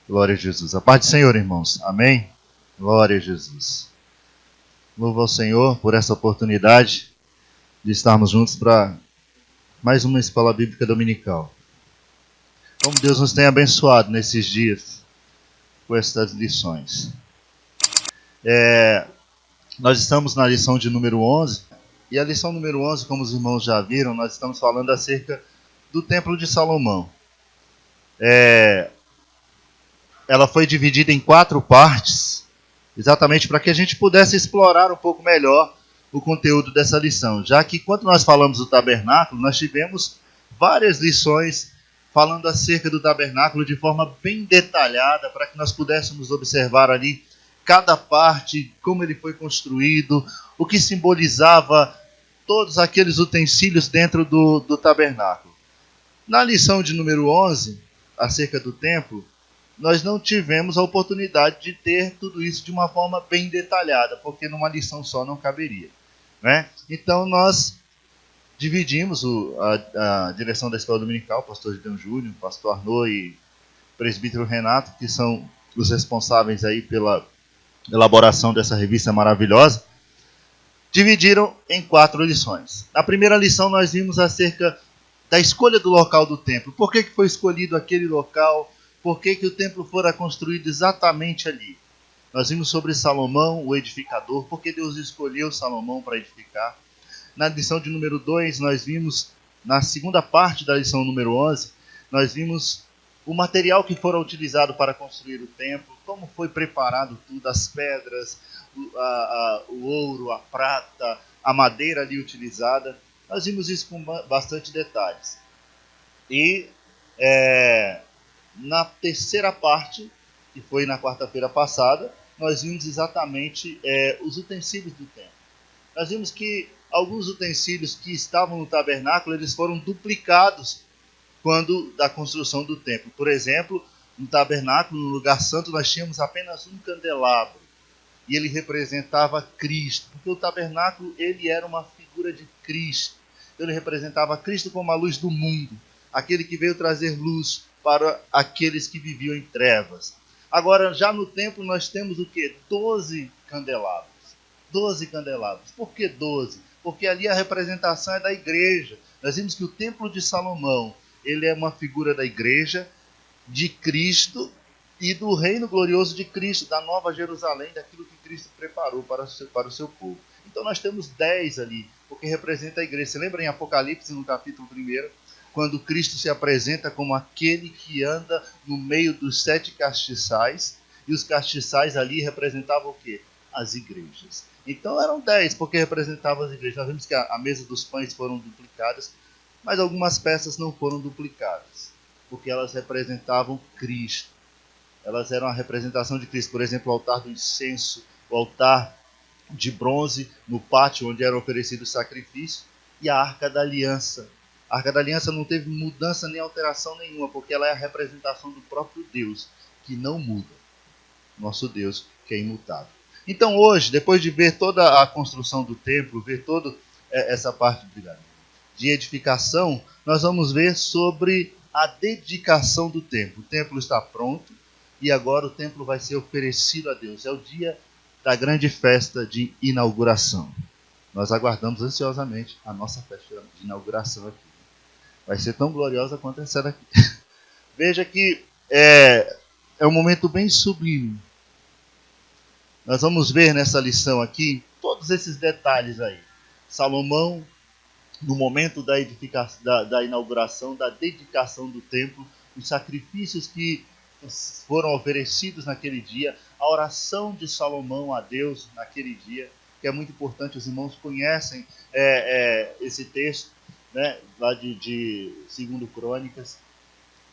Glória a Jesus. A paz do Senhor, irmãos. Amém? Glória a Jesus. Louvo ao Senhor por essa oportunidade de estarmos juntos para mais uma escola bíblica dominical. Como Deus nos tem abençoado nesses dias com essas lições. Nós estamos na lição de número 11. E a lição número 11, como os irmãos já viram, nós estamos falando acerca do Templo de Salomão. Ela foi dividida em 4 partes, exatamente para que a gente pudesse explorar um pouco melhor o conteúdo dessa lição. Já que quando nós falamos do tabernáculo, nós tivemos várias lições falando acerca do tabernáculo de forma bem detalhada, para que nós pudéssemos observar ali cada parte, como ele foi construído, o que simbolizava todos aqueles utensílios dentro do tabernáculo. Na lição de número 11, acerca do templo, nós não tivemos a oportunidade de ter tudo isso de uma forma bem detalhada, porque numa lição só não caberia, né? Então nós dividimos a direção da escola dominical, o pastor Gideon Júnior, o pastor Arnaud e o presbítero Renato, que são os responsáveis aí pela elaboração dessa revista maravilhosa, dividiram em 4 lições. Na primeira lição nós vimos acerca da escolha do local do templo. Por que foi escolhido aquele local? Por que o templo fora construído exatamente ali? Nós vimos sobre Salomão, o edificador, porque Deus escolheu Salomão para edificar. Na lição de número 2, nós vimos, na segunda parte da lição número 11, nós vimos o material que fora utilizado para construir o templo, como foi preparado tudo, as pedras, o ouro, a prata, a madeira ali utilizada. Nós vimos isso com bastante detalhes. E na terceira parte, que foi na quarta-feira passada, nós vimos exatamente os utensílios do templo. Nós vimos que alguns utensílios que estavam no tabernáculo, eles foram duplicados quando da construção do templo. Por exemplo, no tabernáculo, no lugar santo, nós tínhamos apenas um candelabro. E ele representava Cristo, porque o tabernáculo ele era uma figura de Cristo. Ele representava Cristo como a luz do mundo, aquele que veio trazer luz para aqueles que viviam em trevas. Agora, já no templo, nós temos o quê? 12 candelabros. 12 candelabros. Por que 12? Porque ali a representação é da igreja. Nós vimos que o templo de Salomão, ele é uma figura da igreja, de Cristo e do reino glorioso de Cristo, da nova Jerusalém, daquilo que Cristo preparou para o seu povo. Então nós temos 10 ali, porque representa a igreja. Você lembra em Apocalipse, no capítulo 1, quando Cristo se apresenta como aquele que anda no meio dos 7 castiçais, e os castiçais ali representavam o quê? As igrejas. Então eram 10, porque representavam as igrejas. Nós vimos que a mesa dos pães foram duplicadas, mas algumas peças não foram duplicadas, porque elas representavam Cristo. Elas eram a representação de Cristo. Por exemplo, o altar do incenso, o altar de bronze no pátio onde era oferecido o sacrifício, e a Arca da Aliança. A Arca da Aliança não teve mudança nem alteração nenhuma, porque ela é a representação do próprio Deus, que não muda. Nosso Deus, que é imutável. Então hoje, depois de ver toda a construção do templo, ver toda essa parte de edificação, nós vamos ver sobre a dedicação do templo. O templo está pronto e agora o templo vai ser oferecido a Deus. É o dia da grande festa de inauguração. Nós aguardamos ansiosamente a nossa festa de inauguração aqui. Vai ser tão gloriosa quanto essa daqui. Veja que é um momento bem sublime. Nós vamos ver nessa lição aqui todos esses detalhes aí. Salomão, no momento da edificação, da inauguração, da dedicação do templo, os sacrifícios que foram oferecidos naquele dia, a oração de Salomão a Deus naquele dia, que é muito importante. Os irmãos conhecem esse texto, né, lá de 2 Crônicas,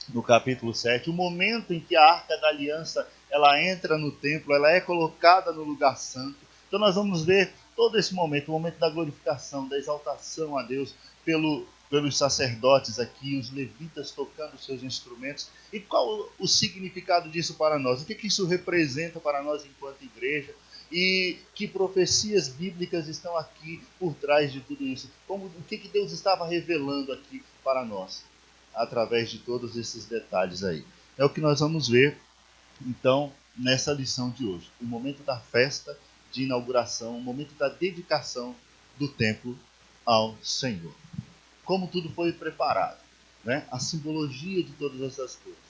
no capítulo 7, o momento em que a Arca da Aliança ela entra no templo, ela é colocada no lugar santo. Então nós vamos ver todo esse momento, o momento da glorificação, da exaltação a Deus pelos sacerdotes aqui, os levitas tocando seus instrumentos. E qual o significado disso para nós? O que isso representa para nós enquanto igreja? E que profecias bíblicas estão aqui por trás de tudo isso? O que Deus estava revelando aqui para nós, através de todos esses detalhes aí? É o que nós vamos ver Então, nessa lição de hoje, o momento da festa de inauguração, o momento da dedicação do templo ao Senhor. Como tudo foi preparado, né? A simbologia de todas essas coisas.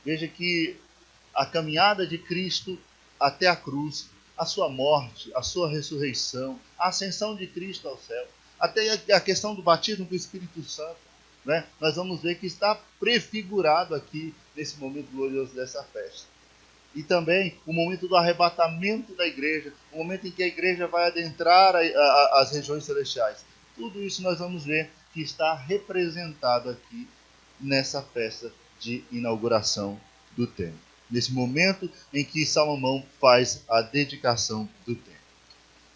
Veja que a caminhada de Cristo até a cruz, a sua morte, a sua ressurreição, a ascensão de Cristo ao céu, até a questão do batismo com o Espírito Santo, né? Nós vamos ver que está prefigurado aqui nesse momento glorioso dessa festa. E também o momento do arrebatamento da igreja, o momento em que a igreja vai adentrar as regiões celestiais. Tudo isso nós vamos ver que está representado aqui nessa festa de inauguração do templo. Nesse momento em que Salomão faz a dedicação do templo.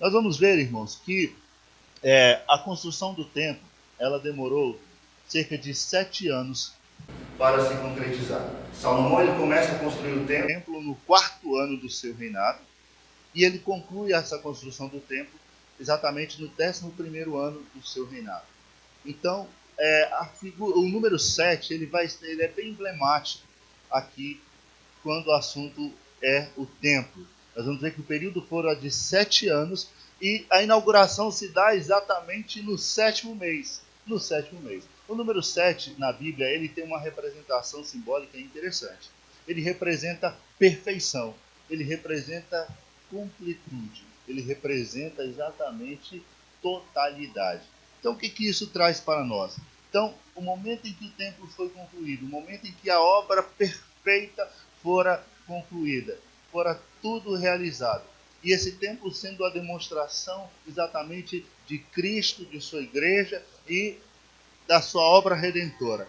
Nós vamos ver, irmãos, que a construção do templo ela demorou cerca de 7 anos para se concretizar. Salomão ele começa a construir o templo no 4º ano do seu reinado e ele conclui essa construção do templo exatamente no 11º ano do seu reinado. Então, o número 7 ele é bem emblemático aqui quando o assunto é o templo. Nós vamos ver que o período fora de 7 anos e a inauguração se dá exatamente no 7º mês. No 7º mês. O número 7 na Bíblia ele tem uma representação simbólica interessante. Ele representa perfeição, ele representa completude, ele representa exatamente totalidade. Então o que isso traz para nós? Então, o momento em que o templo foi concluído, o momento em que a obra perfeita fora concluída, fora tudo realizado. E esse templo sendo a demonstração exatamente de Cristo, de sua igreja e da sua obra redentora.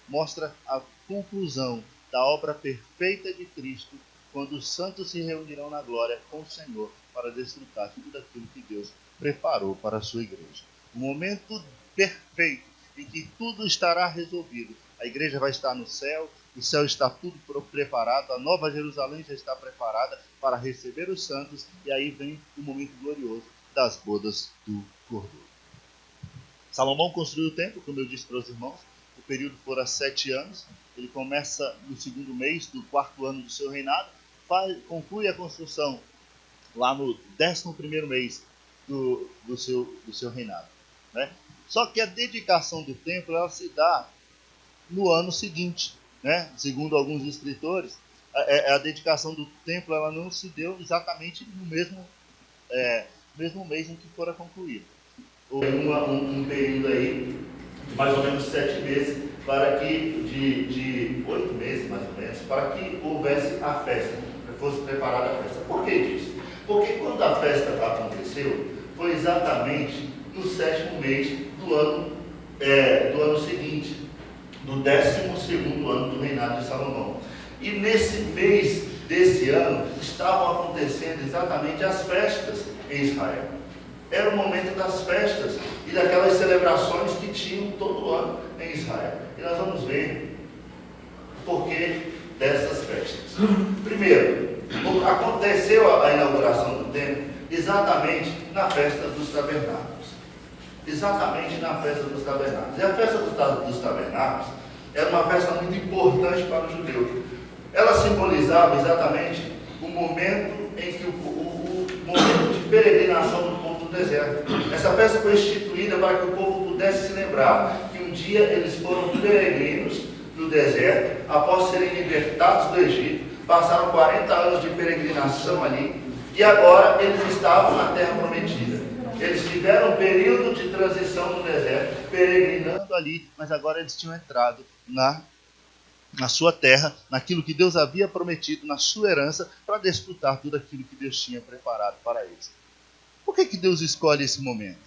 Mostra a conclusão da obra perfeita de Cristo, quando os santos se reunirão na glória com o Senhor para desfrutar tudo aquilo que Deus preparou para a sua igreja. O momento perfeito em que tudo estará resolvido. A igreja vai estar no céu, o céu está tudo preparado, a nova Jerusalém já está preparada para receber os santos, e aí vem o momento glorioso das bodas do Cordeiro. Salomão construiu o templo, como eu disse para os irmãos, o período fora 7 anos, ele começa no 2º mês do 4º ano do seu reinado, conclui a construção lá no 11º mês do seu reinado. Né? Só que a dedicação do templo ela se dá no ano seguinte. Né? Segundo alguns escritores, a dedicação do templo ela não se deu exatamente no mesmo mês em que fora concluído. Houve um período aí de mais ou menos 7 meses, para que, de 8 meses mais ou menos, para que houvesse a festa, fosse preparada a festa. Por que disso? Porque quando a festa aconteceu, foi exatamente no 7º mês do ano seguinte, do 12º ano do reinado de Salomão. E nesse mês desse ano, estavam acontecendo exatamente as festas em Israel. Era o momento das festas e daquelas celebrações que tinham todo ano em Israel. E nós vamos ver o porquê dessas festas. Primeiro, aconteceu a inauguração do templo exatamente na festa dos tabernáculos. Exatamente na festa dos tabernáculos. E a festa dos tabernáculos era uma festa muito importante para o judeu. Ela simbolizava exatamente o momento em que o momento de peregrinação do povo do deserto. Essa festa foi instituída para que o povo pudesse se lembrar que um dia eles foram peregrinos no deserto, após serem libertados do Egito, passaram 40 anos de peregrinação ali, e agora eles estavam na terra prometida. Eles tiveram um período de transição no deserto, peregrinando ali, mas agora eles tinham entrado na sua terra, naquilo que Deus havia prometido, na sua herança, para desfrutar tudo aquilo que Deus tinha preparado para eles. Por que Deus escolhe esse momento?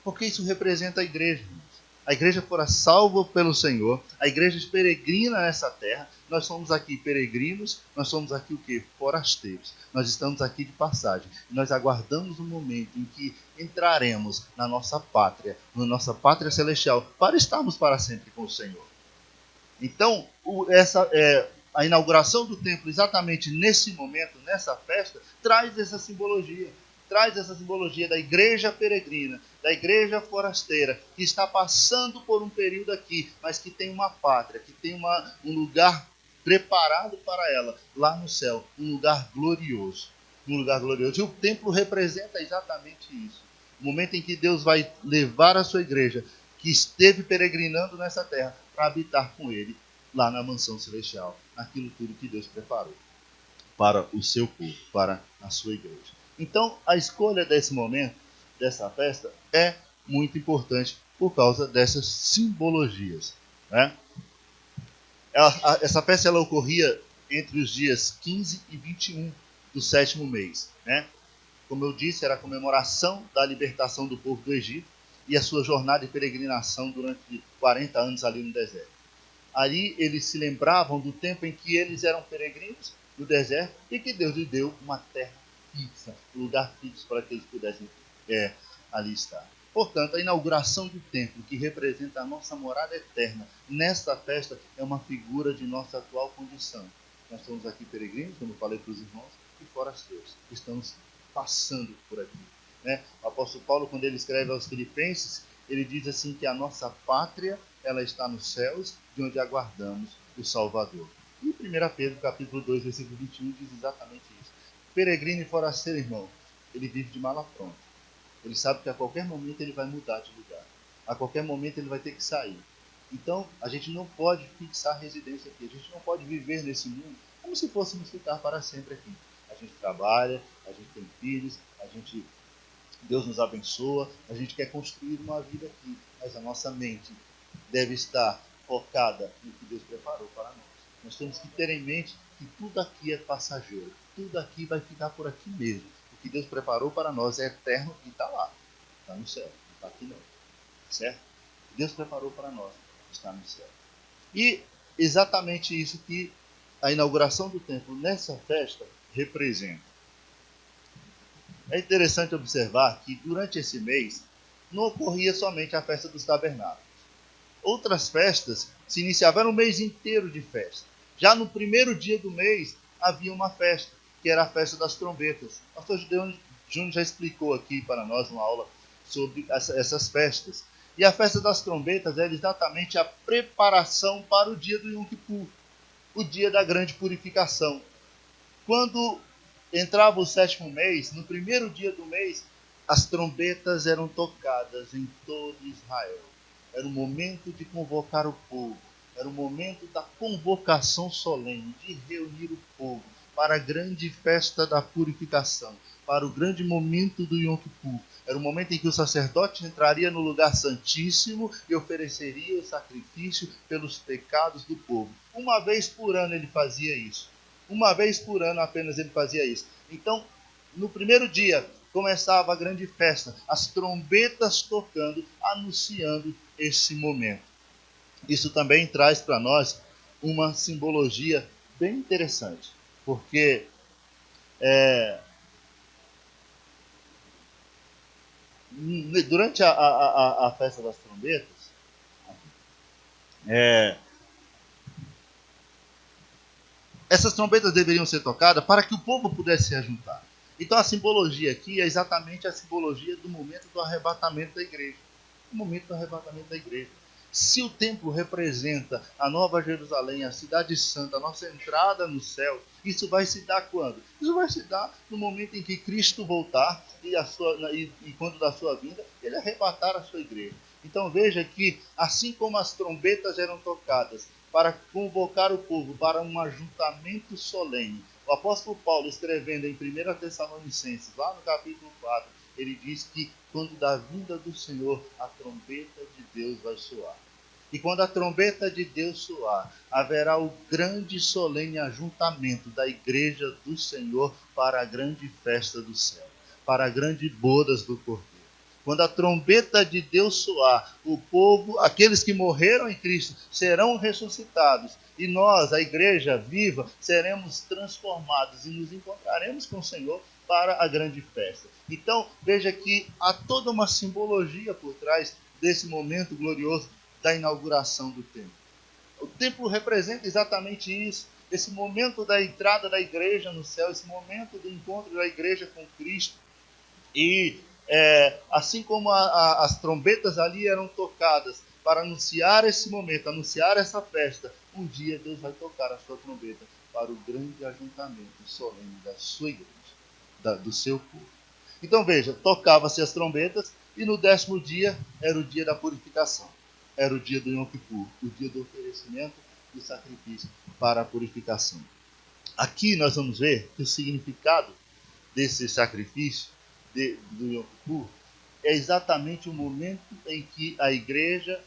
Porque isso representa a igreja. A igreja fora salva pelo Senhor, a igreja peregrina nessa terra, nós somos aqui peregrinos, nós somos aqui o quê? Forasteiros. Nós estamos aqui de passagem. Nós aguardamos o momento em que entraremos na nossa pátria celestial, para estarmos para sempre com o Senhor. Então, a inauguração do templo, exatamente nesse momento, nessa festa, traz essa simbologia da igreja peregrina, da igreja forasteira, que está passando por um período aqui, mas que tem uma pátria, que tem um lugar preparado para ela lá no céu, um lugar glorioso. Um lugar glorioso. E o templo representa exatamente isso. O momento em que Deus vai levar a sua igreja, que esteve peregrinando nessa terra, para habitar com ele lá na mansão celestial, naquilo tudo que Deus preparou para o seu povo, para a sua igreja. Então, a escolha desse momento, dessa festa, é muito importante por causa dessas simbologias, né? Essa festa ela ocorria entre os dias 15 e 21 do sétimo mês, né? Como eu disse, era a comemoração da libertação do povo do Egito e a sua jornada de peregrinação durante 40 anos ali no deserto. Ali eles se lembravam do tempo em que eles eram peregrinos no deserto e que Deus lhe deu uma terra fixa, um lugar fixo para que eles pudessem ali estar. Portanto, a inauguração do templo, que representa a nossa morada eterna, nesta festa é uma figura de nossa atual condição. Nós estamos aqui peregrinos, como eu falei para os irmãos, e forasteiros. Estamos passando por aqui. Né? O apóstolo Paulo, quando ele escreve aos Filipenses, ele diz assim que a nossa pátria ela está nos céus, de onde aguardamos o Salvador. E 1 Pedro, capítulo 2, versículo 21, diz exatamente isso. Peregrino e forasteiro, irmão, ele vive de mala pronta. Ele sabe que a qualquer momento ele vai mudar de lugar. A qualquer momento ele vai ter que sair. Então, a gente não pode fixar residência aqui. A gente não pode viver nesse mundo como se fôssemos ficar para sempre aqui. A gente trabalha, a gente tem filhos, Deus nos abençoa, a gente quer construir uma vida aqui. Mas a nossa mente deve estar focada no que Deus preparou para nós. Nós temos que ter em mente que tudo aqui é passageiro. Tudo aqui vai ficar por aqui mesmo. O que Deus preparou para nós é eterno e está lá. Está no céu. Não está aqui não. Certo? O que Deus preparou para nós está no céu. E exatamente isso que a inauguração do templo nessa festa representa. É interessante observar que durante esse mês não ocorria somente a festa dos tabernáculos. Outras festas se iniciavam, era um mês inteiro de festa. Já no primeiro dia do mês havia uma festa, que era a festa das trombetas. O pastor Júnior já explicou aqui para nós uma aula sobre essas festas. E a festa das trombetas era exatamente a preparação para o dia do Yom Kippur, o dia da grande purificação. Quando entrava o sétimo mês, no primeiro dia do mês, as trombetas eram tocadas em todo Israel. Era o momento de convocar o povo. Era o momento da convocação solene, de reunir o povo para a grande festa da purificação, para o grande momento do Yom Kippur. Era o momento em que o sacerdote entraria no lugar santíssimo e ofereceria o sacrifício pelos pecados do povo. Uma vez por ano ele fazia isso. Uma vez por ano apenas ele fazia isso. Então, no primeiro dia, começava a grande festa, as trombetas tocando, anunciando esse momento. Isso também traz para nós uma simbologia bem interessante, porque durante a festa das trombetas, essas trombetas deveriam ser tocadas para que o povo pudesse se ajuntar. Então a simbologia aqui é exatamente a simbologia do momento do arrebatamento da igreja. O momento do arrebatamento da igreja. Se o templo representa a Nova Jerusalém, a cidade santa, a nossa entrada no céu, isso vai se dar quando? Isso vai se dar no momento em que Cristo voltar e quando da sua vinda, ele arrebatar a sua igreja. Então veja que, assim como as trombetas eram tocadas para convocar o povo para um ajuntamento solene, o apóstolo Paulo, escrevendo em 1 Tessalonicenses, lá no capítulo 4, ele diz que quando da vinda do Senhor, a trombeta de Deus vai soar. E quando a trombeta de Deus soar, haverá o grande solene ajuntamento da igreja do Senhor para a grande festa do céu, para a grande bodas do Cordeiro. Quando a trombeta de Deus soar, o povo, aqueles que morreram em Cristo, serão ressuscitados. E nós, a igreja viva, seremos transformados e nos encontraremos com o Senhor para a grande festa. Então, veja que há toda uma simbologia por trás desse momento glorioso da inauguração do templo. O templo representa exatamente isso, esse momento da entrada da igreja no céu, esse momento do encontro da igreja com Cristo. E assim como as trombetas ali eram tocadas para anunciar esse momento, anunciar essa festa. Um dia Deus vai tocar a sua trombeta para o grande ajuntamento solene da sua igreja, do seu povo. Então veja, tocava-se as trombetas e no 10º dia era o dia da purificação. Era o dia do Yom Kippur, o dia do oferecimento do sacrifício para a purificação. Aqui nós vamos ver que o significado desse sacrifício do Yom Kippur é exatamente o momento em que a igreja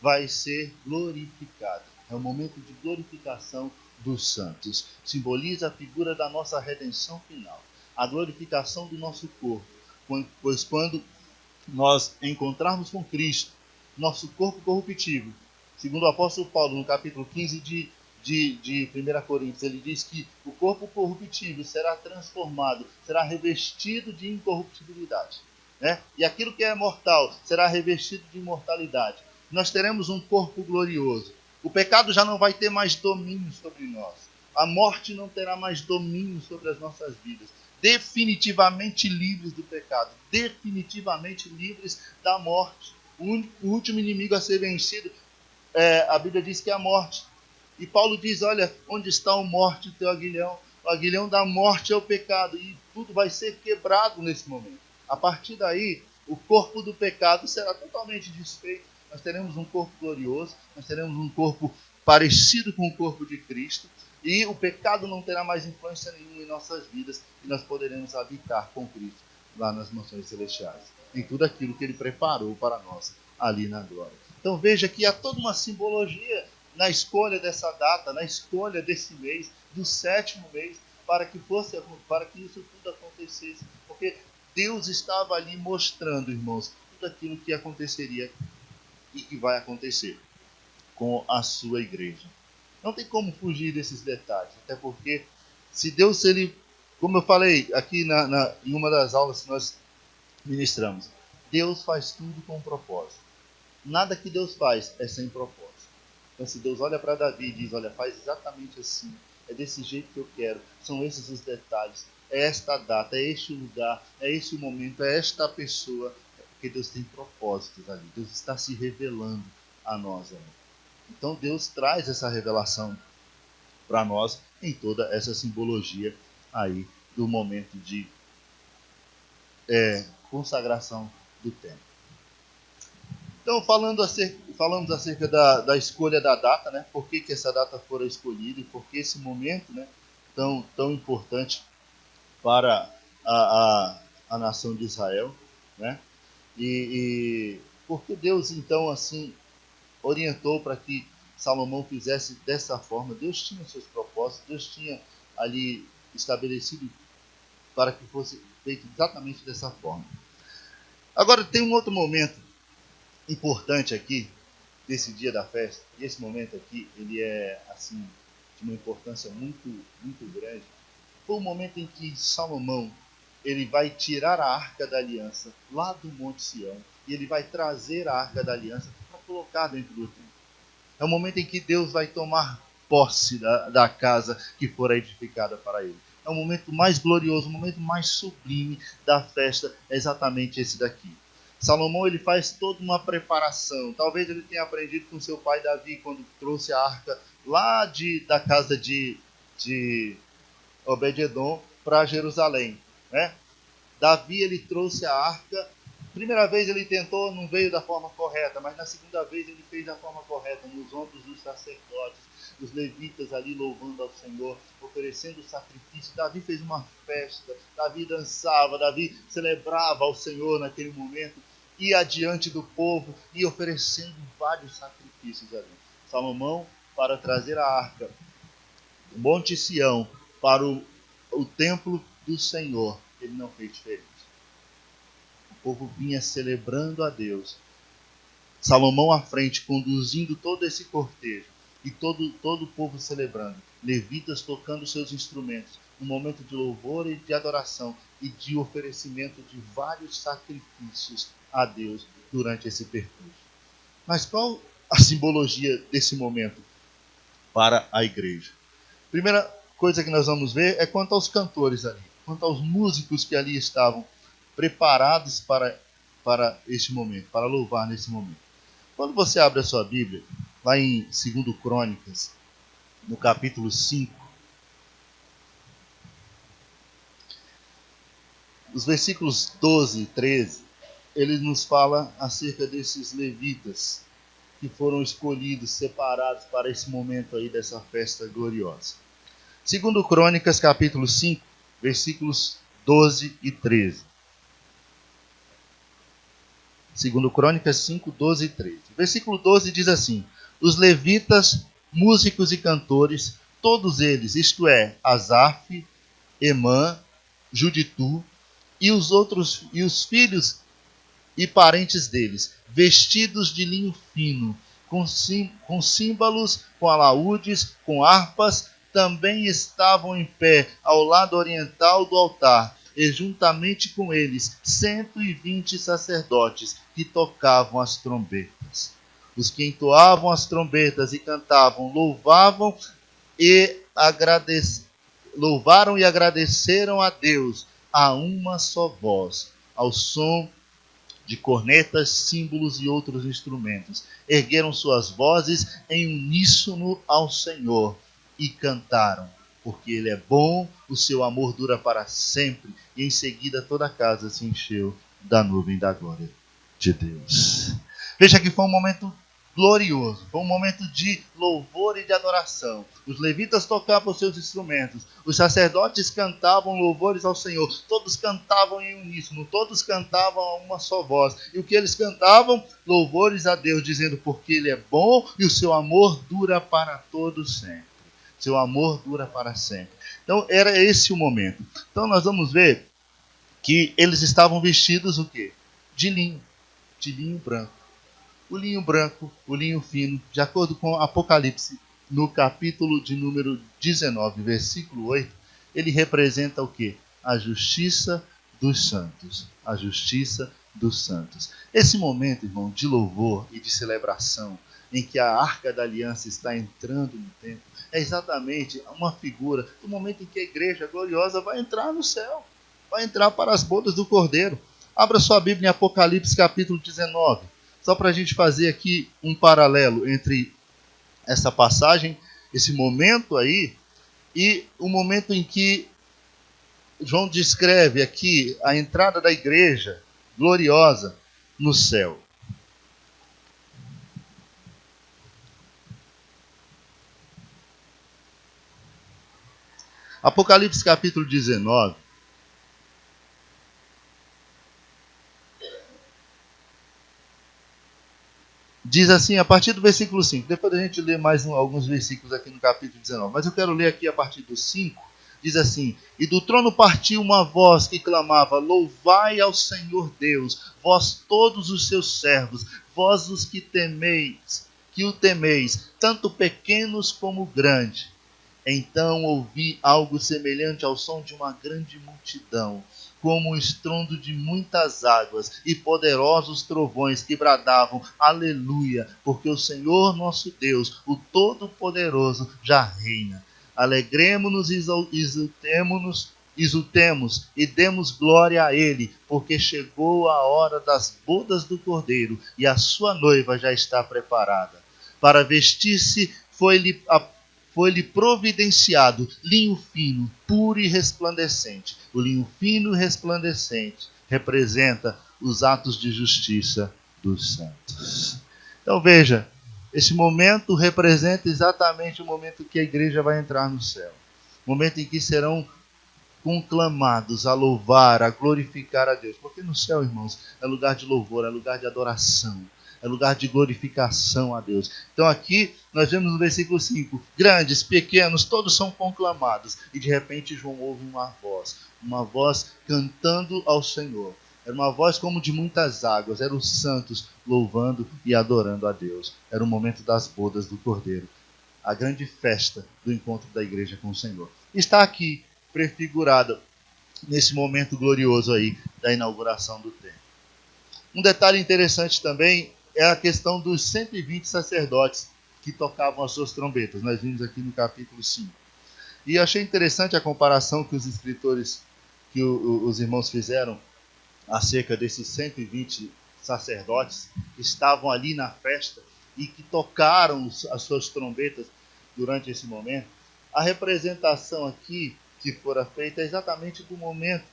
vai ser glorificada. É o momento de glorificação dos santos. Simboliza a figura da nossa redenção final, a glorificação do nosso corpo. Pois quando nós encontrarmos com Cristo, nosso corpo corruptível, segundo o apóstolo Paulo, no capítulo 15 de 1 Coríntios, ele diz que o corpo corruptível será transformado, será revestido de incorruptibilidade. Né? E aquilo que é mortal será revestido de imortalidade. Nós teremos um corpo glorioso. O pecado já não vai ter mais domínio sobre nós. A morte não terá mais domínio sobre as nossas vidas. Definitivamente livres do pecado, definitivamente livres da morte. O último inimigo a ser vencido, a Bíblia diz que é a morte. E Paulo diz, olha, onde está o morte, o teu aguilhão? O aguilhão da morte é o pecado, e tudo vai ser quebrado nesse momento. A partir daí, o corpo do pecado será totalmente desfeito. Nós teremos um corpo glorioso, nós teremos um corpo parecido com o corpo de Cristo, e o pecado não terá mais influência nenhuma em nossas vidas, e nós poderemos habitar com Cristo lá nas mansões celestiais, em tudo aquilo que Ele preparou para nós ali na glória. Então veja que há toda uma simbologia na escolha dessa data, na escolha desse mês, do 7º mês, para que isso tudo acontecesse, porque Deus estava ali mostrando, irmãos, tudo aquilo que aconteceria e que vai acontecer com a sua igreja. Não tem como fugir desses detalhes, até porque se Deus, como eu falei aqui em uma das aulas que nós ministramos, Deus faz tudo com propósito. Nada que Deus faz é sem propósito. Então se Deus olha para Davi e diz, olha, faz exatamente assim, é desse jeito que eu quero, são esses os detalhes, é esta data, é este o lugar, é este o momento, é esta pessoa, é porque Deus tem propósitos ali, Deus está se revelando a nós ali. Então Deus traz essa revelação para nós em toda essa simbologia aí do momento de consagração do templo. Então, falamos acerca da escolha da data, né? Por que essa data fora escolhida e por que esse momento, né, tão importante para a nação de Israel, né? E porque Deus, então, assim, orientou para que Salomão fizesse dessa forma. Deus tinha seus propósitos, Deus tinha ali estabelecido para que fosse feito exatamente dessa forma. Agora, tem um outro momento importante aqui, desse dia da festa, e esse momento aqui, ele é, assim, de uma importância muito, muito grande. Foi o momento em que Salomão, ele vai tirar a Arca da Aliança lá do Monte Sião, e ele vai trazer a Arca da Aliança para colocar dentro do templo. É o momento em que Deus vai tomar posse da casa que fora edificada para ele. É o momento mais glorioso, o momento mais sublime da festa, é exatamente esse daqui. Salomão, ele faz toda uma preparação. Talvez ele tenha aprendido com seu pai Davi, quando trouxe a arca lá da casa de Obed-edom para Jerusalém, né? Davi, ele trouxe a arca. Primeira vez ele tentou, não veio da forma correta, mas na segunda vez ele fez da forma correta, nos ombros dos sacerdotes, dos levitas ali louvando ao Senhor, oferecendo o sacrifício. Davi fez uma festa, Davi dançava, Davi celebrava ao Senhor naquele momento, ia diante do povo e oferecendo vários sacrifícios ali. Salomão, para trazer a arca do Monte Sião para o templo do Senhor, ele não fez diferente. O povo vinha celebrando a Deus. Salomão à frente, conduzindo todo esse cortejo. E todo o povo celebrando. Levitas tocando seus instrumentos. Um momento de louvor e de adoração. E de oferecimento de vários sacrifícios a Deus durante esse percurso. Mas qual a simbologia desse momento para a igreja? Primeira coisa que nós vamos ver é quanto aos cantores ali. Quanto aos músicos que ali estavam preparados para este momento, para louvar nesse momento. Quando você abre a sua Bíblia, lá em 2 Crônicas, no capítulo 5, os versículos 12 e 13, ele nos fala acerca desses levitas que foram escolhidos, separados para esse momento aí dessa festa gloriosa. 2 Crônicas, capítulo 5, versículos 12 e 13. 2 Crônicas 5, 12 e 13. Versículo 12 diz assim: os levitas, músicos e cantores, todos eles, isto é, Asaf, Emã, Juditu, e os filhos e parentes deles, vestidos de linho fino, com símbolos, com alaúdes, com harpas, também estavam em pé ao lado oriental do altar, e juntamente com eles 120 sacerdotes que tocavam as trombetas. Os que entoavam as trombetas e cantavam, louvaram e agradeceram a Deus a uma só voz, ao som de cornetas, símbolos e outros instrumentos. Ergueram suas vozes em uníssono ao Senhor e cantaram, porque Ele é bom, o seu amor dura para sempre. E em seguida toda a casa se encheu da nuvem da glória de Deus. Veja que foi um momento glorioso, foi um momento de louvor e de adoração. Os levitas tocavam seus instrumentos, os sacerdotes cantavam louvores ao Senhor, todos cantavam em uníssono, todos cantavam a uma só voz. E o que eles cantavam? Louvores a Deus, dizendo, porque Ele é bom e o seu amor dura para todo sempre. Seu amor dura para sempre. Então era esse o momento. Então nós vamos ver que eles estavam vestidos o quê? De linho branco. O linho branco, o linho fino, de acordo com Apocalipse, no capítulo de número 19, versículo 8, ele representa o quê? A justiça dos santos. A justiça dos santos. Esse momento, irmão, de louvor e de celebração, em que a Arca da Aliança está entrando no templo, é exatamente uma figura do momento em que a igreja gloriosa vai entrar no céu, vai entrar para as bodas do Cordeiro. Abra sua Bíblia em Apocalipse, capítulo 19. Só para a gente fazer aqui um paralelo entre essa passagem, esse momento aí, e o momento em que João descreve aqui a entrada da igreja gloriosa no céu. Apocalipse capítulo 19. Diz assim, a partir do versículo 5. Depois a gente lê mais alguns versículos aqui no capítulo 19. Mas eu quero ler aqui a partir do 5. Diz assim: e do trono partiu uma voz que clamava: louvai ao Senhor Deus, vós todos os seus servos, vós os que o temeis, tanto pequenos como grandes. Então ouvi algo semelhante ao som de uma grande multidão, como o estrondo de muitas águas, e poderosos trovões que bradavam: aleluia, porque o Senhor nosso Deus, o Todo-Poderoso, já reina. Alegremo-nos e exultemos e demos glória a Ele, porque chegou a hora das bodas do Cordeiro, e a sua noiva já está preparada. Para vestir-se foi-lhe providenciado linho fino, puro e resplandecente. O linho fino e resplandecente representa os atos de justiça dos santos. Então veja, esse momento representa exatamente o momento que a igreja vai entrar no céu. O momento em que serão conclamados a louvar, a glorificar a Deus. Porque no céu, irmãos, é lugar de louvor, é lugar de adoração, é lugar de glorificação a Deus. Então aqui nós vemos no versículo 5, grandes, pequenos, todos são conclamados. E de repente João ouve uma voz cantando ao Senhor. Era uma voz como de muitas águas, eram os santos louvando e adorando a Deus. Era o momento das bodas do Cordeiro, a grande festa do encontro da igreja com o Senhor. Está aqui prefigurada nesse momento glorioso aí da inauguração do templo. Um detalhe interessante também é a questão dos 120 sacerdotes que tocavam as suas trombetas. Nós vimos aqui no capítulo 5. E achei interessante a comparação que os escritores, que os irmãos fizeram acerca desses 120 sacerdotes que estavam ali na festa e que tocaram as suas trombetas durante esse momento, a representação aqui que fora feita é exatamente do momento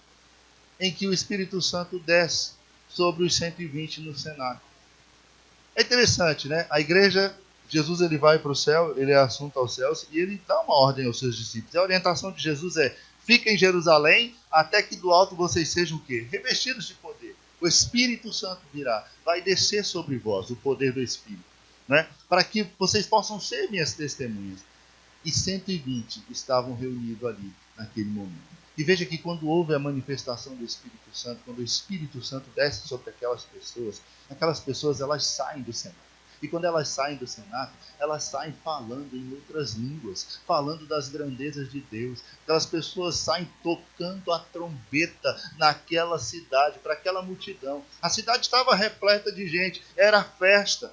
em que o Espírito Santo desce sobre os 120 no cenáculo. É interessante, né? A igreja, Jesus ele vai para o céu, ele é assunto aos céus e ele dá uma ordem aos seus discípulos. A orientação de Jesus é: fiquem em Jerusalém até que do alto vocês sejam o quê? Revestidos de poder. O Espírito Santo virá, vai descer sobre vós o poder do Espírito, né? Para que vocês possam ser minhas testemunhas. E 120 estavam reunidos ali naquele momento. E veja que quando houve a manifestação do Espírito Santo, quando o Espírito Santo desce sobre aquelas pessoas elas saem do cenáculo. E quando elas saem do cenáculo, elas saem falando em outras línguas, falando das grandezas de Deus. Aquelas pessoas saem tocando a trombeta naquela cidade, para aquela multidão. A cidade estava repleta de gente, era a festa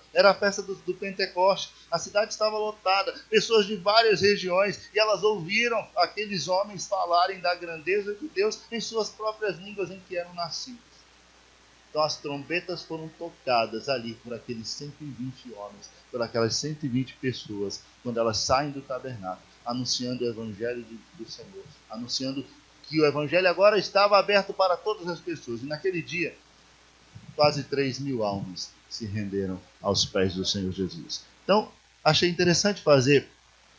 do Pentecoste. A cidade estava lotada, pessoas de várias regiões, e elas ouviram aqueles homens falarem da grandeza de Deus em suas próprias línguas em que eram nascidos. Então as trombetas foram tocadas ali por aqueles 120 homens, por aquelas 120 pessoas, quando elas saem do tabernáculo, anunciando o Evangelho do Senhor, anunciando que o Evangelho agora estava aberto para todas as pessoas. E naquele dia, quase 3.000 almas se renderam aos pés do Senhor Jesus. Então, achei interessante fazer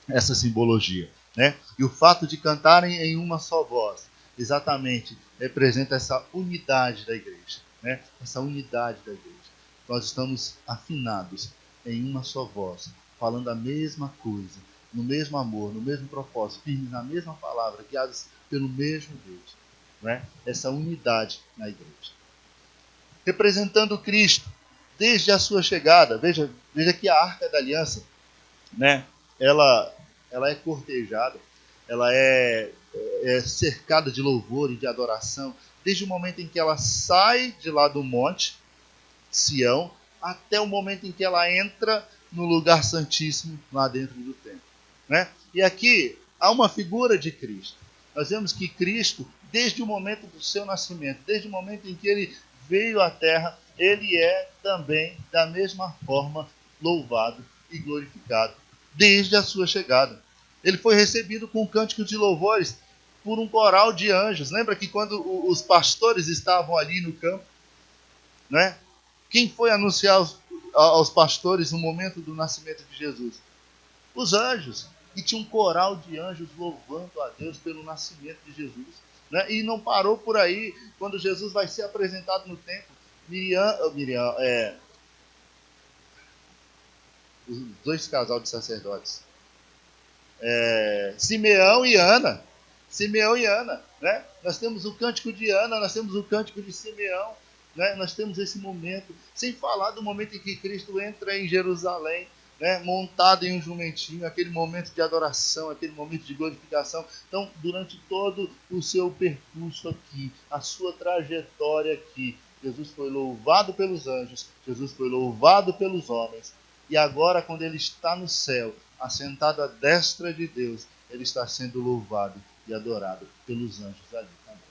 essa simbologia, né? E o fato de cantarem em uma só voz, exatamente, representa essa unidade da igreja, né? Essa unidade da igreja. Nós estamos afinados em uma só voz, falando a mesma coisa, no mesmo amor, no mesmo propósito, firmes na mesma palavra, guiados pelo mesmo Deus, né? Essa unidade na igreja. Representando Cristo desde a sua chegada. Veja que a Arca da Aliança, né? Ela é cortejada, ela é cercada de louvor e de adoração, desde o momento em que ela sai de lá do monte, Sião, até o momento em que ela entra no lugar santíssimo, lá dentro do templo, né? E aqui há uma figura de Cristo. Nós vemos que Cristo, desde o momento do seu nascimento, desde o momento em que ele veio à terra, ele é também, da mesma forma, louvado e glorificado desde a sua chegada. Ele foi recebido com cânticos de louvores por um coral de anjos. Lembra que quando os pastores estavam ali no campo, né? Quem foi anunciar aos pastores no momento do nascimento de Jesus? Os anjos. E tinha um coral de anjos louvando a Deus pelo nascimento de Jesus, né? E não parou por aí. Quando Jesus vai ser apresentado no templo, os dois casais de sacerdotes, Simeão e Ana. Simeão e Ana, né? Nós temos o cântico de Ana, nós temos o cântico de Simeão, né? Nós temos esse momento, sem falar do momento em que Cristo entra em Jerusalém, né? Montado em um jumentinho, aquele momento de adoração, aquele momento de glorificação. Então, durante todo o seu percurso aqui, a sua trajetória aqui, Jesus foi louvado pelos anjos, Jesus foi louvado pelos homens, e agora, quando ele está no céu, assentado à destra de Deus, ele está sendo louvado e adorado pelos anjos ali também.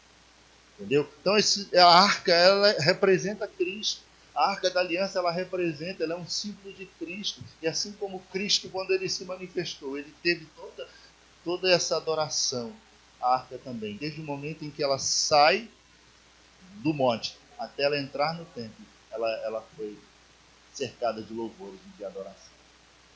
Entendeu? Então a arca, ela representa Cristo. A arca da aliança, ela é um símbolo de Cristo. E assim como Cristo, quando ele se manifestou, ele teve toda essa adoração. A arca também, desde o momento em que ela sai do monte até ela entrar no templo, ela foi cercada de louvores e de adoração.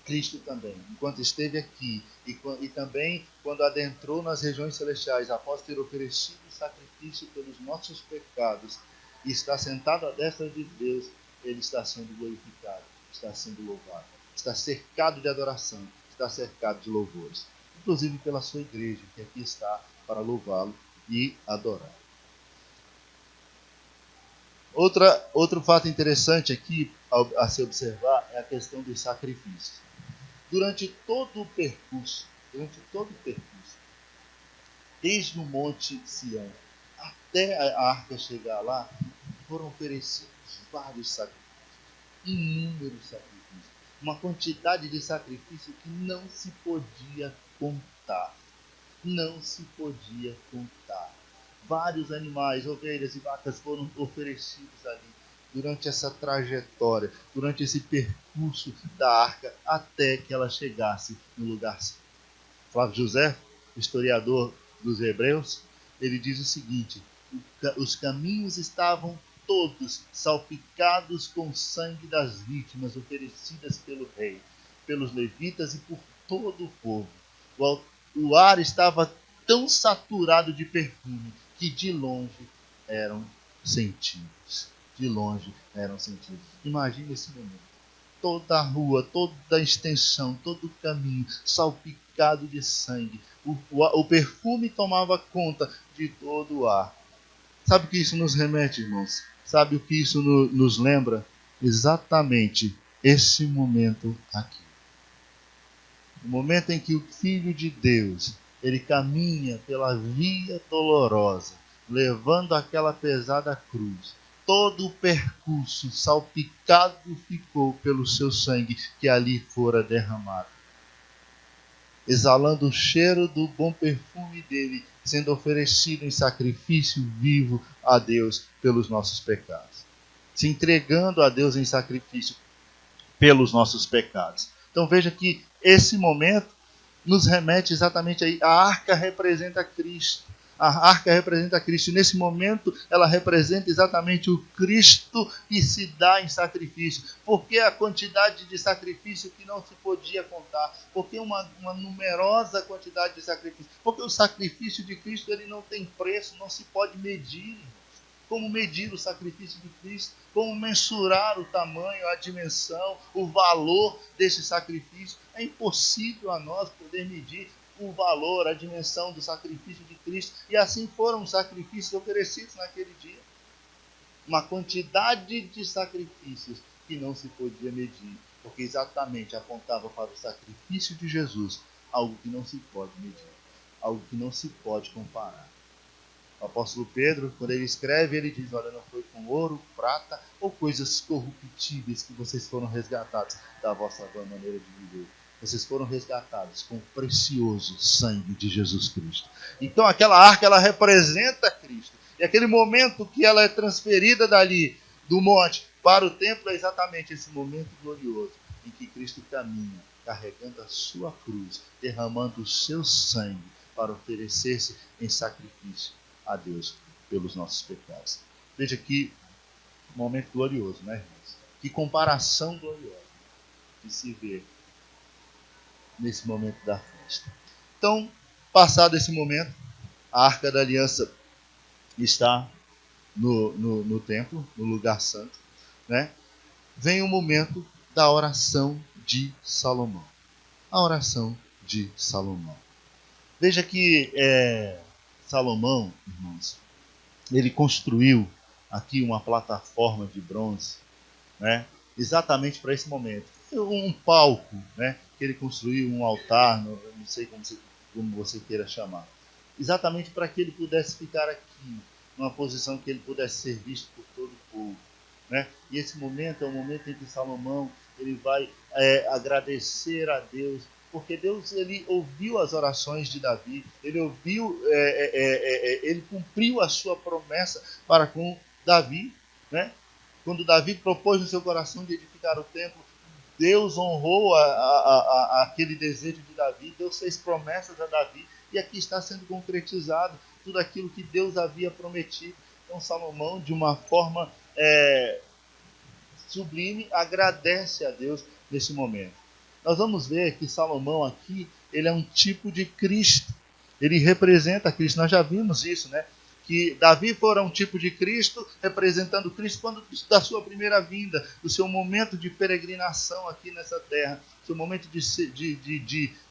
Cristo também, enquanto esteve aqui e também quando adentrou nas regiões celestiais, após ter oferecido sacrifício pelos nossos pecados, e está sentado à destra de Deus, ele está sendo glorificado, está sendo louvado, está cercado de adoração, está cercado de louvores, inclusive pela sua igreja, que aqui está para louvá-lo e adorar. Outro fato interessante aqui a se observar é a questão dos sacrifícios. Durante todo o percurso, desde o Monte Sião até a arca chegar lá, foram oferecidos vários sacrifícios, inúmeros sacrifícios, uma quantidade de sacrifício que não se podia contar. Não se podia contar. Vários animais, ovelhas e vacas foram oferecidos ali. durante essa trajetória, durante esse percurso da arca, até que ela chegasse no lugar certo. Flávio José, historiador dos Hebreus, ele diz o seguinte: os caminhos estavam todos salpicados com o sangue das vítimas oferecidas pelo rei, pelos levitas e por todo o povo. O ar estava tão saturado de perfume que de longe eram sentidos. De longe eram sentidos. Imagine esse momento. Toda a rua, toda a extensão, todo o caminho salpicado de sangue. O perfume tomava conta de todo o ar. Sabe o que isso nos remete, irmãos? Sabe o que isso nos lembra? Exatamente esse momento aqui. O momento em que o Filho de Deus, ele caminha pela via dolorosa, levando aquela pesada cruz. Todo o percurso salpicado ficou pelo seu sangue que ali fora derramado, exalando o cheiro do bom perfume dele, sendo oferecido em sacrifício vivo a Deus pelos nossos pecados, se entregando a Deus em sacrifício pelos nossos pecados. Então veja que esse momento nos remete exatamente aí. A arca representa Cristo. A arca representa Cristo. E nesse momento ela representa exatamente o Cristo que se dá em sacrifício. Porque a quantidade de sacrifício que não se podia contar. Porque uma numerosa quantidade de sacrifício. Porque o sacrifício de Cristo ele não tem preço, não se pode medir. Como medir o sacrifício de Cristo? Como mensurar o tamanho, a dimensão, o valor desse sacrifício? É impossível a nós poder medir o valor, a dimensão do sacrifício de Cristo. E assim foram os sacrifícios oferecidos naquele dia. Uma quantidade de sacrifícios que não se podia medir, porque exatamente apontava para o sacrifício de Jesus, algo que não se pode medir, algo que não se pode comparar. O apóstolo Pedro, quando ele escreve, ele diz: olha, não foi com ouro, prata ou coisas corruptíveis que vocês foram resgatados da vossa maneira de viver. Vocês foram resgatados com o precioso sangue de Jesus Cristo. Então aquela arca, ela representa Cristo. E aquele momento que ela é transferida dali, do monte, para o templo, é exatamente esse momento glorioso em que Cristo caminha, carregando a sua cruz, derramando o seu sangue para oferecer-se em sacrifício a Deus pelos nossos pecados. Veja que momento glorioso, né, irmãos? Que comparação gloriosa de se ver nesse momento da festa. Então, passado esse momento, a Arca da Aliança está no templo, no lugar santo, né? Vem o momento da oração de Salomão. A oração de Salomão. Veja que Salomão, irmãos, ele construiu aqui uma plataforma de bronze, né, exatamente para esse momento. Um palco, né, que ele construiu, um altar, não sei como você queira chamar. Exatamente para que ele pudesse ficar aqui, numa posição que ele pudesse ser visto por todo o povo. Né? E esse momento é o momento em que Salomão ele vai agradecer a Deus, porque Deus ele ouviu as orações de Davi, ele ouviu, ele cumpriu a sua promessa para com Davi, né? Quando Davi propôs no seu coração de edificar o templo, Deus honrou aquele desejo de Davi, Deus fez promessas a Davi, e aqui está sendo concretizado tudo aquilo que Deus havia prometido. Então Salomão, de uma forma sublime, agradece a Deus nesse momento. Nós vamos ver que Salomão aqui, ele é um tipo de Cristo. Ele representa Cristo. Nós já vimos isso, né? Que Davi fora um tipo de Cristo, representando Cristo quando da sua primeira vinda, do seu momento de peregrinação aqui nessa terra, seu momento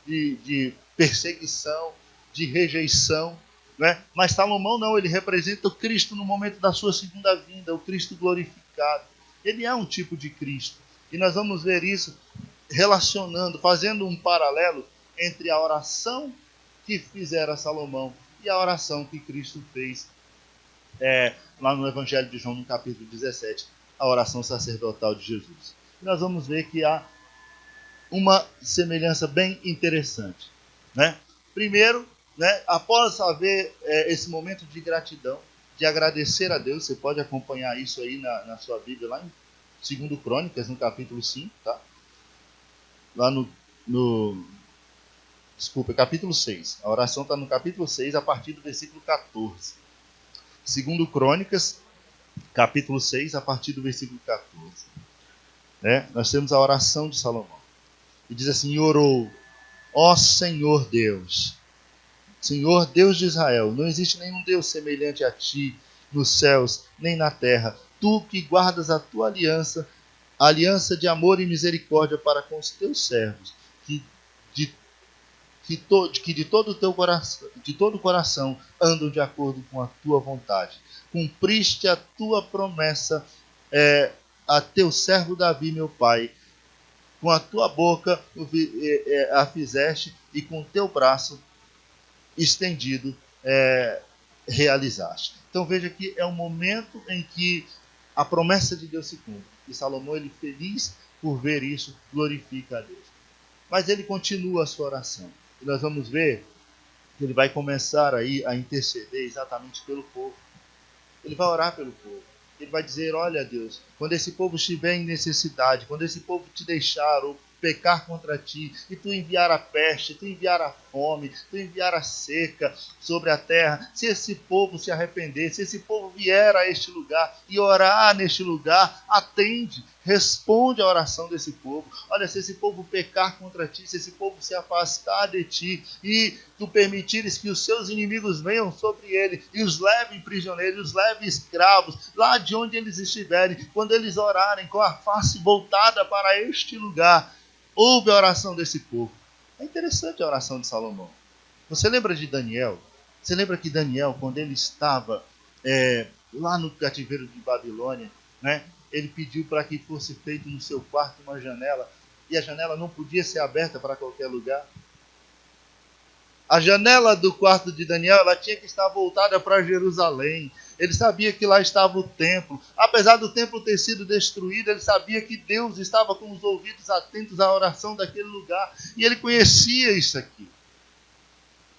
de perseguição, de rejeição. Né? Mas Salomão não, ele representa o Cristo no momento da sua segunda vinda, o Cristo glorificado. Ele é um tipo de Cristo. E nós vamos ver isso relacionando, fazendo um paralelo entre a oração que fizera Salomão e a oração que Cristo fez lá no Evangelho de João, no capítulo 17, a oração sacerdotal de Jesus. E nós vamos ver que há uma semelhança bem interessante. Né? Primeiro, né, após haver esse momento de gratidão, de agradecer a Deus. Você pode acompanhar isso aí na sua Bíblia, lá em 2 Crônicas, no capítulo 5, tá? Lá Desculpa, capítulo 6. A oração está no capítulo 6, a partir do versículo 14. 2 Crônicas, capítulo 6, a partir do versículo 14. Nós temos a oração de Salomão. E diz assim: e orou, ó Senhor Deus, Senhor Deus de Israel, não existe nenhum Deus semelhante a ti nos céus, nem na terra. Tu que guardas a tua aliança, a aliança de amor e misericórdia para com os teus servos, que de todo o teu coração, de todo o coração andam de acordo com a tua vontade. Cumpriste a tua promessa a teu servo Davi, meu pai. Com a tua boca a fizeste e com o teu braço estendido realizaste. Então veja que é um momento em que a promessa de Deus se cumpre. E Salomão, ele feliz por ver isso, glorifica a Deus. Mas ele continua a sua oração. E nós vamos ver que ele vai começar aí a interceder exatamente pelo povo. Ele vai orar pelo povo. Ele vai dizer: olha, Deus, quando esse povo estiver em necessidade, quando esse povo te deixar ou pecar contra ti, e tu enviar a peste, tu enviar a fome, tu enviar a seca sobre a terra, se esse povo se arrepender, se esse povo vier a este lugar e orar neste lugar, atende, responde a oração desse povo. Olha, se esse povo pecar contra ti, se esse povo se afastar de ti, e tu permitires que os seus inimigos venham sobre ele e os levem prisioneiros, os levem escravos, lá de onde eles estiverem, quando eles orarem com a face voltada para este lugar, ouve a oração desse povo. É interessante a oração de Salomão. Você lembra de Daniel? Você lembra que Daniel, quando ele estava lá no cativeiro de Babilônia, ele pediu para que fosse feito no seu quarto uma janela, e a janela não podia ser aberta para qualquer lugar. A janela do quarto de Daniel, ela tinha que estar voltada para Jerusalém. Ele sabia que lá estava o templo. Apesar do templo ter sido destruído, ele sabia que Deus estava com os ouvidos atentos à oração daquele lugar. E ele conhecia isso aqui.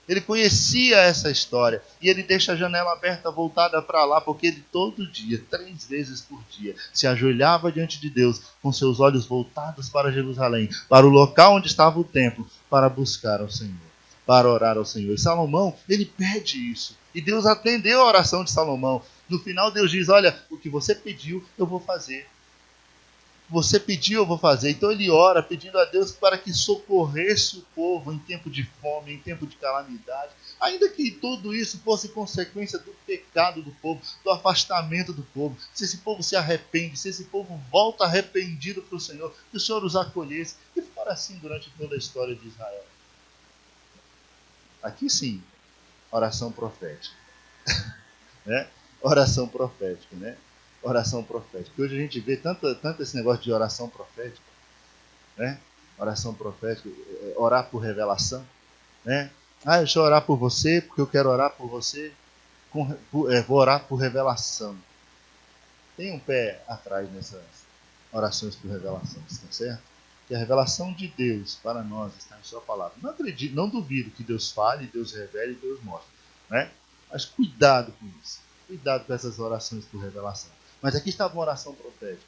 Ele conhecia essa história. E ele deixa a janela aberta, voltada para lá, porque ele todo dia, 3 vezes por dia, se ajoelhava diante de Deus, com seus olhos voltados para Jerusalém, para o local onde estava o templo, para buscar ao Senhor, para orar ao Senhor. E Salomão, ele pede isso. E Deus atendeu a oração de Salomão. No final, Deus diz: olha, o que você pediu, eu vou fazer. Você pediu, eu vou fazer. Então ele ora pedindo a Deus para que socorresse o povo em tempo de fome, em tempo de calamidade. Ainda que tudo isso fosse consequência do pecado do povo, do afastamento do povo. Se esse povo se arrepende, se esse povo volta arrependido para o Senhor, que o Senhor os acolhesse. E for assim durante toda a história de Israel. Aqui sim, oração profética. Oração profética, Oração profética. Hoje a gente vê tanto esse negócio de oração profética, Oração profética, orar por revelação, deixa eu orar por você, porque eu quero orar por você, vou orar por revelação. Tem um pé atrás nessas orações por revelação, está certo? Que a revelação de Deus para nós está em sua palavra. Não acredito, não duvido que Deus fale, Deus revele e Deus mostre, Mas cuidado com isso. Cuidado com essas orações por revelação. Mas aqui estava uma oração profética.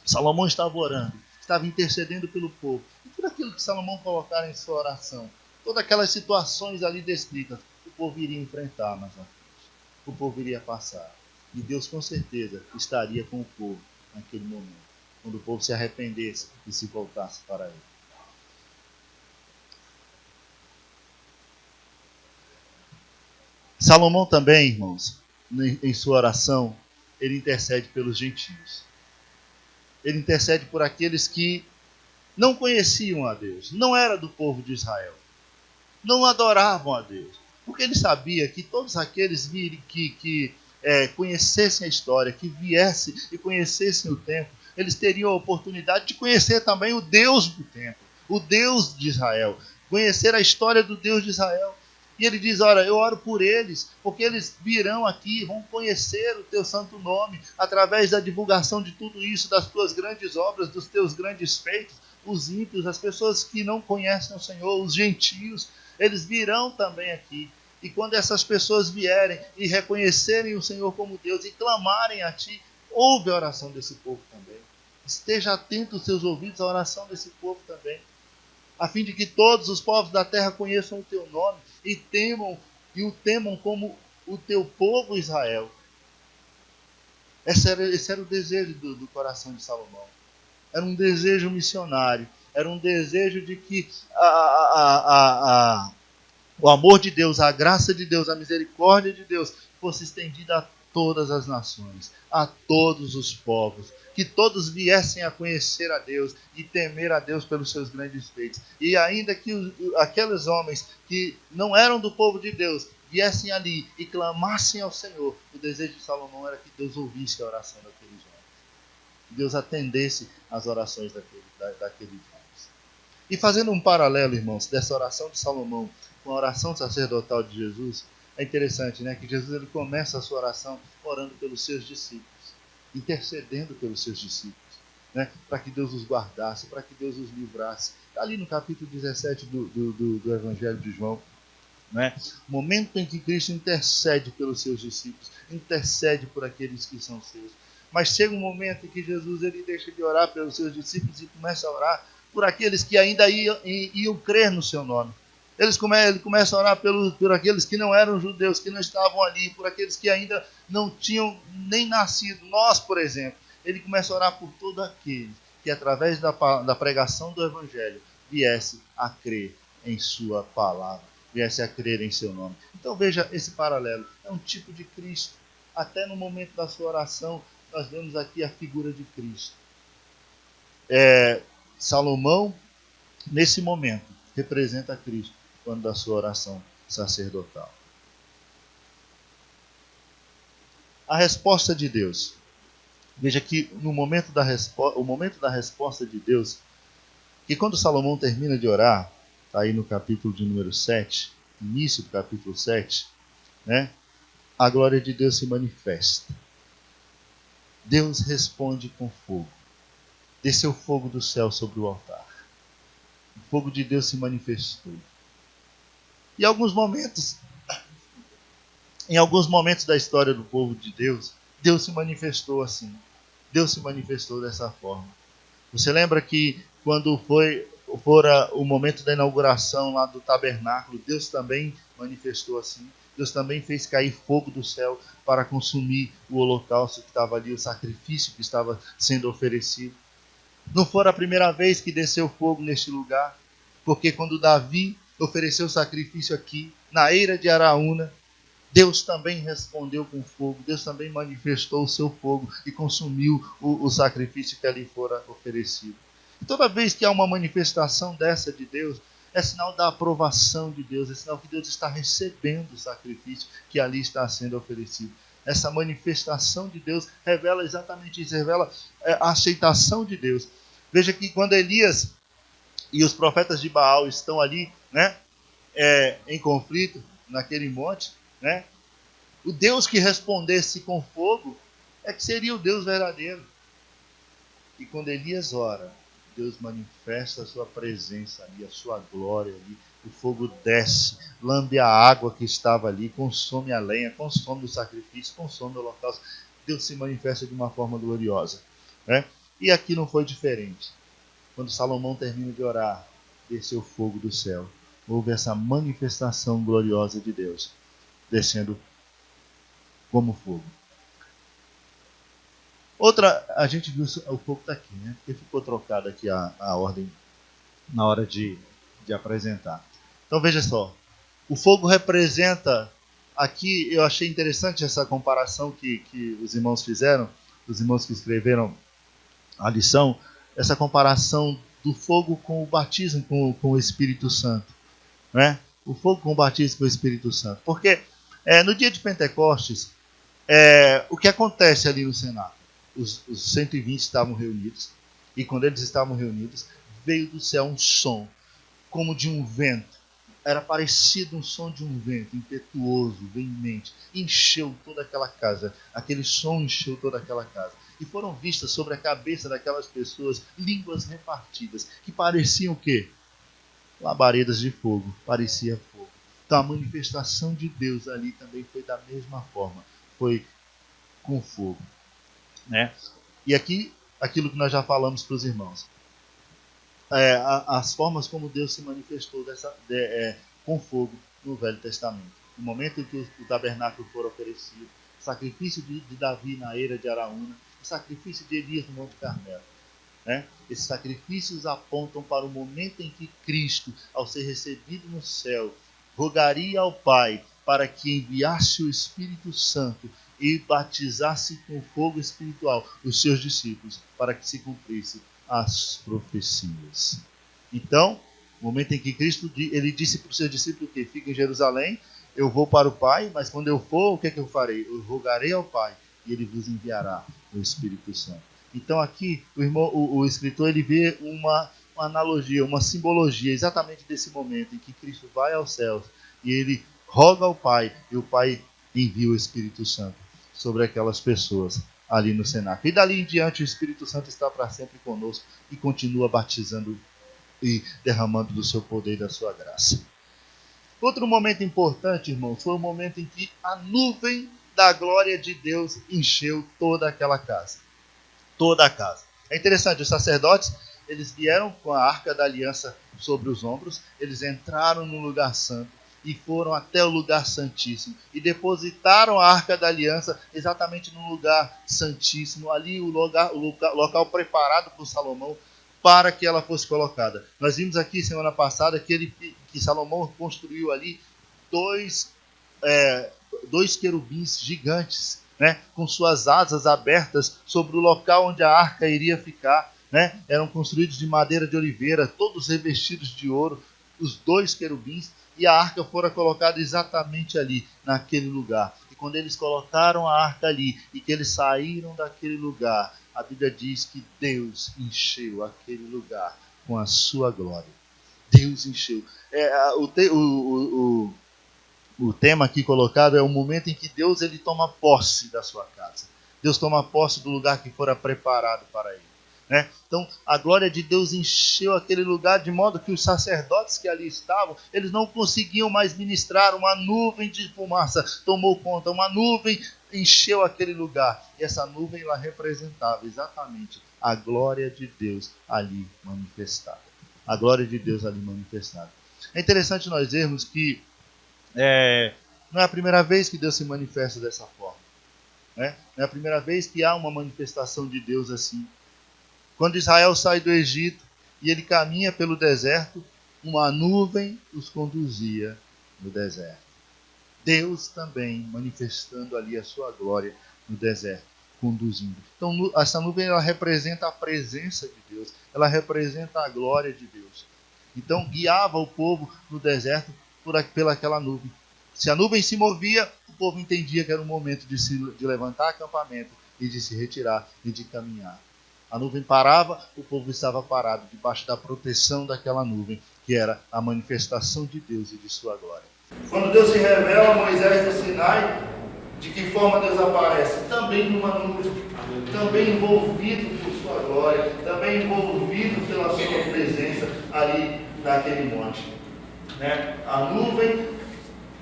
Salomão estava orando, estava intercedendo pelo povo. E tudo aquilo que Salomão colocar em sua oração, todas aquelas situações ali descritas, o povo iria enfrentar mais à frente. O povo iria passar. E Deus com certeza estaria com o povo naquele momento, quando o povo se arrependesse e se voltasse para ele. Salomão também, irmãos, em sua oração, ele intercede pelos gentios. Ele intercede por aqueles que não conheciam a Deus, não era do povo de Israel, não adoravam a Deus, porque ele sabia que todos aqueles que conhecessem a história, que viessem e conhecessem o templo, eles teriam a oportunidade de conhecer também o Deus do templo, o Deus de Israel, conhecer a história do Deus de Israel. E ele diz: olha, eu oro por eles, porque eles virão aqui, vão conhecer o teu santo nome, através da divulgação de tudo isso, das tuas grandes obras, dos teus grandes feitos. Os ímpios, as pessoas que não conhecem o Senhor, os gentios, eles virão também aqui. E quando essas pessoas vierem e reconhecerem o Senhor como Deus e clamarem a Ti, ouve a oração desse povo também. Esteja atento os seus ouvidos à oração desse povo também, a fim de que todos os povos da terra conheçam o Teu nome e o temam como o Teu povo Israel. Esse era o desejo do coração de Salomão. Era um desejo missionário. Era um desejo de que o amor de Deus, a graça de Deus, a misericórdia de Deus fosse estendida a todas as nações, a todos os povos, que todos viessem a conhecer a Deus e temer a Deus pelos seus grandes feitos. E ainda que aqueles homens que não eram do povo de Deus viessem ali e clamassem ao Senhor, o desejo de Salomão era que Deus ouvisse a oração daqueles homens, que Deus atendesse às orações daqueles homens. E fazendo um paralelo, irmãos, dessa oração de Salomão com a oração sacerdotal de Jesus, é interessante, né? Que Jesus ele começa a sua oração orando pelos seus discípulos, intercedendo pelos seus discípulos, né? Para que Deus os guardasse, para que Deus os livrasse. Está ali no capítulo 17 do Evangelho de João, né? O momento em que Cristo intercede pelos seus discípulos, intercede por aqueles que são seus. Mas chega um momento em que Jesus ele deixa de orar pelos seus discípulos e começa a orar por aqueles que ainda iam crer no seu nome. Ele começa a orar por aqueles que não eram judeus, que não estavam ali, por aqueles que ainda não tinham nem nascido. Nós, por exemplo, ele começa a orar por todo aquele que, através da pregação do Evangelho, viesse a crer em sua palavra, viesse a crer em seu nome. Então veja esse paralelo. É um tipo de Cristo. Até no momento da sua oração, nós vemos aqui a figura de Cristo. Salomão, nesse momento, representa Cristo quando da sua oração sacerdotal. A resposta de Deus. Veja que no momento o momento da resposta de Deus, que quando Salomão termina de orar, está aí no capítulo de número 7, início do capítulo 7, né? A glória de Deus se manifesta. Deus responde com fogo. Desceu fogo do céu sobre o altar. O fogo de Deus se manifestou. E em alguns momentos da história do povo de Deus, Deus se manifestou assim. Deus se manifestou dessa forma. Você lembra que quando fora o momento da inauguração lá do tabernáculo, Deus também manifestou assim. Deus também fez cair fogo do céu para consumir o holocausto que estava ali, o sacrifício que estava sendo oferecido. Não foi a primeira vez que desceu fogo neste lugar, porque quando Davi ofereceu sacrifício aqui, na eira de Araúna, Deus também respondeu com fogo, Deus também manifestou o seu fogo e consumiu o sacrifício que ali fora oferecido. E toda vez que há uma manifestação dessa de Deus, é sinal da aprovação de Deus, é sinal que Deus está recebendo o sacrifício que ali está sendo oferecido. Essa manifestação de Deus revela exatamente isso, revela a aceitação de Deus. Veja que quando Elias e os profetas de Baal estão ali, né, em conflito, naquele monte, né, o Deus que respondesse com fogo é que seria o Deus verdadeiro. E quando Elias ora, Deus manifesta a sua presença ali, a sua glória ali. O fogo desce, lambe a água que estava ali, consome a lenha, consome o sacrifício, consome o holocausto. Deus se manifesta de uma forma gloriosa, né? E aqui não foi diferente. Quando Salomão termina de orar, desceu fogo do céu. Houve essa manifestação gloriosa de Deus, descendo como fogo. Outra, a gente viu o fogo está aqui, né? Porque ficou trocada aqui a ordem na hora de apresentar. Então veja só, o fogo representa, aqui eu achei interessante essa comparação que os irmãos fizeram, os irmãos que escreveram a lição, essa comparação do fogo com o batismo com o Espírito Santo, né? O fogo com o batismo com o Espírito Santo. Porque no dia de Pentecostes, o que acontece ali no cenáculo? Os 120 estavam reunidos, e quando eles estavam reunidos, veio do céu um som, como de um vento. Era parecido um som de um vento, impetuoso, veemente. Encheu toda aquela casa. Aquele som encheu toda aquela casa. E foram vistas sobre a cabeça daquelas pessoas línguas repartidas, que pareciam o quê? Labaredas de fogo. Parecia fogo. Então a manifestação de Deus ali também foi da mesma forma, foi com fogo, né? E aqui, aquilo que nós já falamos para os irmãos, as formas como Deus se manifestou com fogo no Velho Testamento. No momento em que o tabernáculo for oferecido, o sacrifício de Davi na eira de Araúna, o sacrifício de Elias no Monte Carmelo. Né? Esses sacrifícios apontam para o momento em que Cristo, ao ser recebido no céu, rogaria ao Pai para que enviasse o Espírito Santo e batizasse com fogo espiritual os seus discípulos, para que se cumprisse as profecias. Então, no momento em que Cristo ele disse para os seus discípulos que fiquem em Jerusalém, eu vou para o Pai, mas quando eu for, o que é que eu farei? Eu rogarei ao Pai e ele vos enviará o Espírito Santo. Então aqui o escritor ele vê uma analogia, uma simbologia exatamente desse momento em que Cristo vai aos céus e ele roga ao Pai e o Pai envia o Espírito Santo sobre aquelas pessoas ali no cenáculo. E dali em diante o Espírito Santo está para sempre conosco e continua batizando e derramando do seu poder e da sua graça. Outro momento importante, irmãos, foi o momento em que a nuvem da glória de Deus encheu toda aquela casa. Toda a casa. É interessante, os sacerdotes, eles vieram com a arca da aliança sobre os ombros, eles entraram no lugar santo e foram até o lugar santíssimo e depositaram a arca da aliança exatamente no lugar santíssimo, ali o local preparado por Salomão para que ela fosse colocada. Nós vimos aqui semana passada que Salomão construiu ali dois querubins gigantes, né, com suas asas abertas sobre o local onde a arca iria ficar. Né? Eram construídos de madeira de oliveira, todos revestidos de ouro, os dois querubins, e a arca fora colocada exatamente ali, naquele lugar. E quando eles colocaram a arca ali e que eles saíram daquele lugar, a Bíblia diz que Deus encheu aquele lugar com a sua glória. Deus encheu. O tema aqui colocado é o momento em que Deus ele toma posse da sua casa. Deus toma posse do lugar que fora preparado para ele. Né? Então, a glória de Deus encheu aquele lugar de modo que os sacerdotes que ali estavam, eles não conseguiam mais ministrar. Uma nuvem de fumaça tomou conta, uma nuvem encheu aquele lugar. E essa nuvem ela representava exatamente a glória de Deus ali manifestada. A glória de Deus ali manifestada. É interessante nós vermos que não é a primeira vez que Deus se manifesta dessa forma. Né? Não é a primeira vez que há uma manifestação de Deus assim. Quando Israel sai do Egito e ele caminha pelo deserto, uma nuvem os conduzia no deserto. Deus também manifestando ali a sua glória no deserto, conduzindo. Então essa nuvem ela representa a presença de Deus, ela representa a glória de Deus. Então guiava o povo no deserto pelaquela nuvem. Se a nuvem se movia, o povo entendia que era o momento de levantar acampamento e de se retirar e de caminhar. A nuvem parava, o povo estava parado debaixo da proteção daquela nuvem, que era a manifestação de Deus e de sua glória. Quando Deus se revela a Moisés no Sinai, de que forma Deus aparece? Também numa nuvem, também envolvido por sua glória, também envolvido pela sua presença ali naquele monte. Né? A nuvem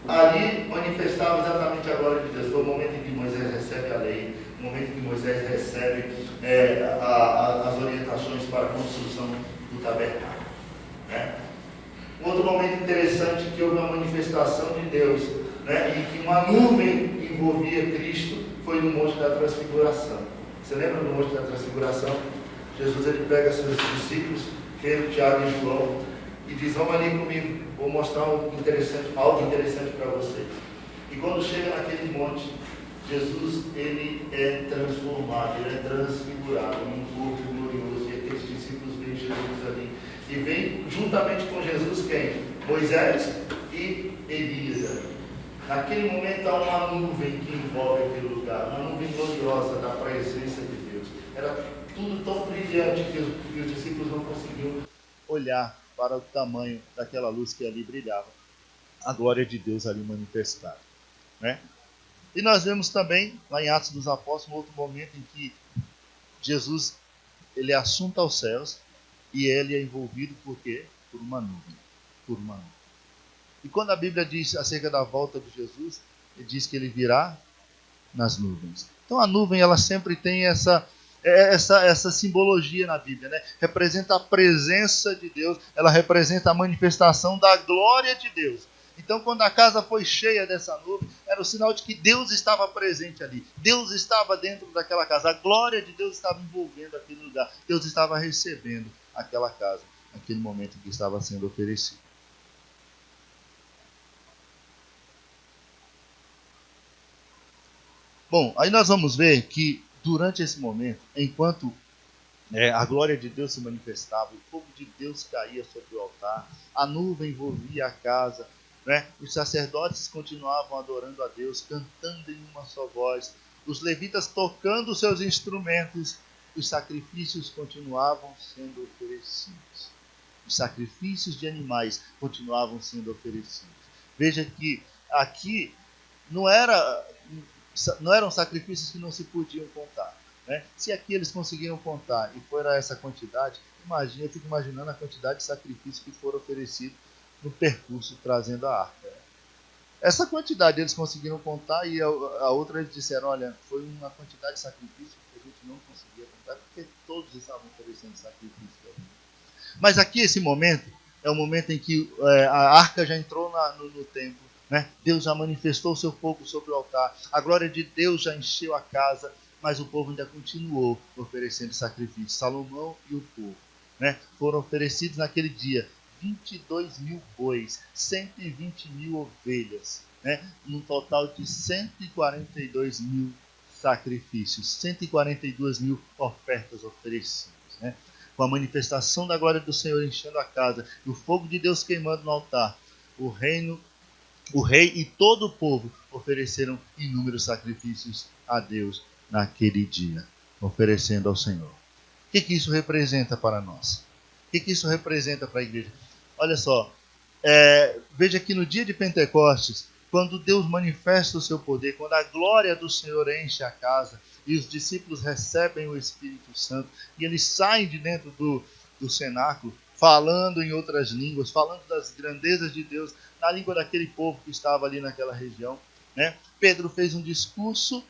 ali manifestava exatamente a glória de Deus. Foi o momento em que Moisés recebe a lei, o momento em que Moisés recebe as orientações para a construção do tabernáculo. Né? Um outro momento interessante que houve uma manifestação de Deus, né, e que uma nuvem envolvia Cristo, foi no Monte da Transfiguração. Você lembra do Monte da Transfiguração? Jesus ele pega seus discípulos, Pedro, Tiago e João, e diz: vamos ali comigo, vou mostrar algo interessante para vocês. E quando chega naquele monte, Jesus ele é transformado, ele é transfigurado em um corpo glorioso, e aqueles discípulos veem Jesus ali. E vem juntamente com Jesus quem? Moisés e Elias. Naquele momento há uma nuvem que envolve aquele lugar, uma nuvem gloriosa da presença de Deus. Era tudo tão brilhante que os discípulos não conseguiam olhar para o tamanho daquela luz que ali brilhava. A glória de Deus ali manifestada. Né? E nós vemos também, lá em Atos dos Apóstolos, um outro momento em que Jesus ele é assunto aos céus e ele é envolvido por quê? Por uma nuvem. E quando a Bíblia diz acerca da volta de Jesus, ele diz que ele virá nas nuvens. Então a nuvem ela sempre tem essa simbologia na Bíblia, né? Representa a presença de Deus, ela representa a manifestação da glória de Deus. Então quando a casa foi cheia dessa nuvem, era o sinal de que Deus estava presente ali. Deus estava dentro daquela casa. A glória de Deus estava envolvendo aquele lugar. Deus estava recebendo aquela casa, naquele momento em que estava sendo oferecido. Bom, aí nós vamos ver que durante esse momento, enquanto a glória de Deus se manifestava, o fogo de Deus caía sobre o altar, a nuvem envolvia a casa, né? Os sacerdotes continuavam adorando a Deus, cantando em uma só voz, os levitas tocando seus instrumentos, os sacrifícios continuavam sendo oferecidos. Os sacrifícios de animais continuavam sendo oferecidos. Veja que aqui não era não eram sacrifícios que não se podiam contar. Né? Se aqui eles conseguiram contar e fora essa quantidade, imagina, eu fico imaginando a quantidade de sacrifícios que foram oferecidos no percurso trazendo a arca. Né? Essa quantidade eles conseguiram contar e a outra eles disseram, olha, foi uma quantidade de sacrifício que a gente não conseguia contar porque todos estavam oferecendo sacrifício. Mas aqui esse momento é o momento em que a arca já entrou no templo. Né? Deus já manifestou o seu fogo sobre o altar. A glória de Deus já encheu a casa. Mas o povo ainda continuou oferecendo sacrifício. Salomão e o povo. Né? Foram oferecidos naquele dia 22 mil bois, 120 mil ovelhas. Né? Num total de 142 mil sacrifícios. 142 mil ofertas oferecidas. Né? Com a manifestação da glória do Senhor enchendo a casa, e o fogo de Deus queimando no altar, o rei e todo o povo ofereceram inúmeros sacrifícios a Deus naquele dia, oferecendo ao Senhor. O que isso representa para nós? O que isso representa para a igreja? Olha só, veja que no dia de Pentecostes, quando Deus manifesta o seu poder, quando a glória do Senhor enche a casa e os discípulos recebem o Espírito Santo e eles saem de dentro do cenáculo, falando em outras línguas, falando das grandezas de Deus na língua daquele povo que estava ali naquela região. Né? Pedro fez um discurso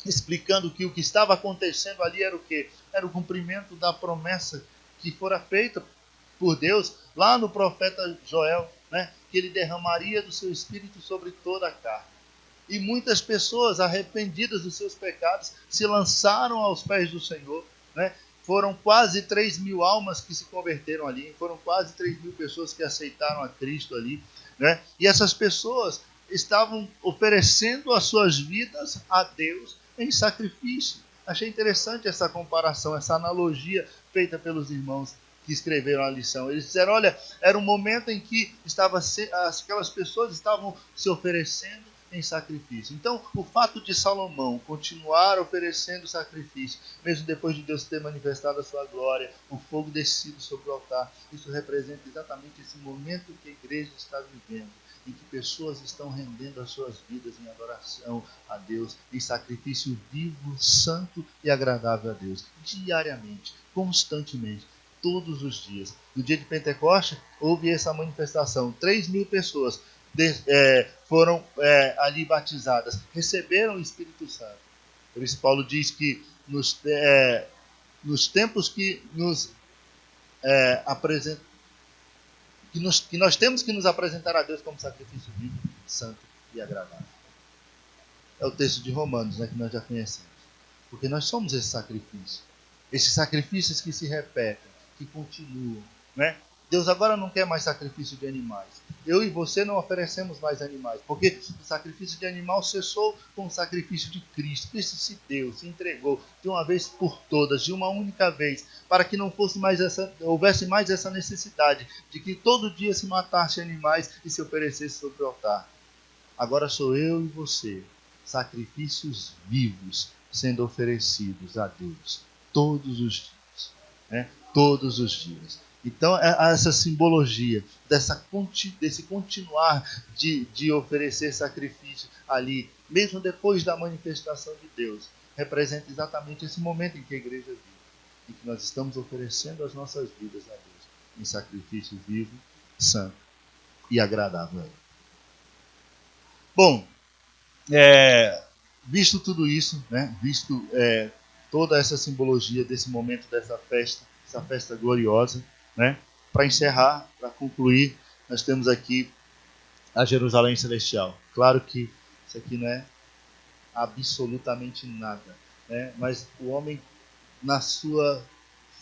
explicando que o que estava acontecendo ali era o quê? Era o cumprimento da promessa que fora feita por Deus lá no profeta Joel, né? Que ele derramaria do seu espírito sobre toda a carne. E muitas pessoas arrependidas dos seus pecados se lançaram aos pés do Senhor. Né? Foram quase 3 mil almas que se converteram ali, foram quase 3 mil pessoas que aceitaram a Cristo ali. Né? E essas pessoas estavam oferecendo as suas vidas a Deus em sacrifício. Achei interessante essa comparação, essa analogia feita pelos irmãos que escreveram a lição. Eles disseram, olha, era um momento em que aquelas pessoas estavam se oferecendo em sacrifício. Então, o fato de Salomão continuar oferecendo sacrifício, mesmo depois de Deus ter manifestado a sua glória, o fogo descido sobre o altar, isso representa exatamente esse momento que a igreja está vivendo, em que pessoas estão rendendo as suas vidas em adoração a Deus, em sacrifício vivo, santo e agradável a Deus, diariamente, constantemente, todos os dias. No dia de Pentecostes, houve essa manifestação. 3 mil pessoas foram ali batizadas, receberam o Espírito Santo. Por isso Paulo diz que nos tempos que nos apresenta, que nós temos que nos apresentar a Deus como sacrifício vivo, santo e agradável. É o texto de Romanos, né, que nós já conhecemos. Porque nós somos esse sacrifício. Esses sacrifícios que se repetem, que continuam. Né? Deus agora não quer mais sacrifício de animais. Eu e você não oferecemos mais animais, porque o sacrifício de animal cessou com o sacrifício de Cristo. Cristo se deu, se entregou de uma vez por todas, de uma única vez, para que não houvesse mais essa necessidade de que todo dia se matasse animais e se oferecesse sobre o altar. Agora sou eu e você, sacrifícios vivos sendo oferecidos a Deus todos os dias. Né? Todos os dias. Então, essa simbologia desse continuar de oferecer sacrifício ali, mesmo depois da manifestação de Deus, representa exatamente esse momento em que a igreja vive, em que nós estamos oferecendo as nossas vidas a Deus em sacrifício vivo, santo e agradável a Ele. Bom, visto tudo isso, né? Visto toda essa simbologia desse momento, dessa festa, essa festa gloriosa, né? Para encerrar, para concluir, nós temos aqui a Jerusalém Celestial. Claro que isso aqui não é absolutamente nada, né? Mas o homem, na sua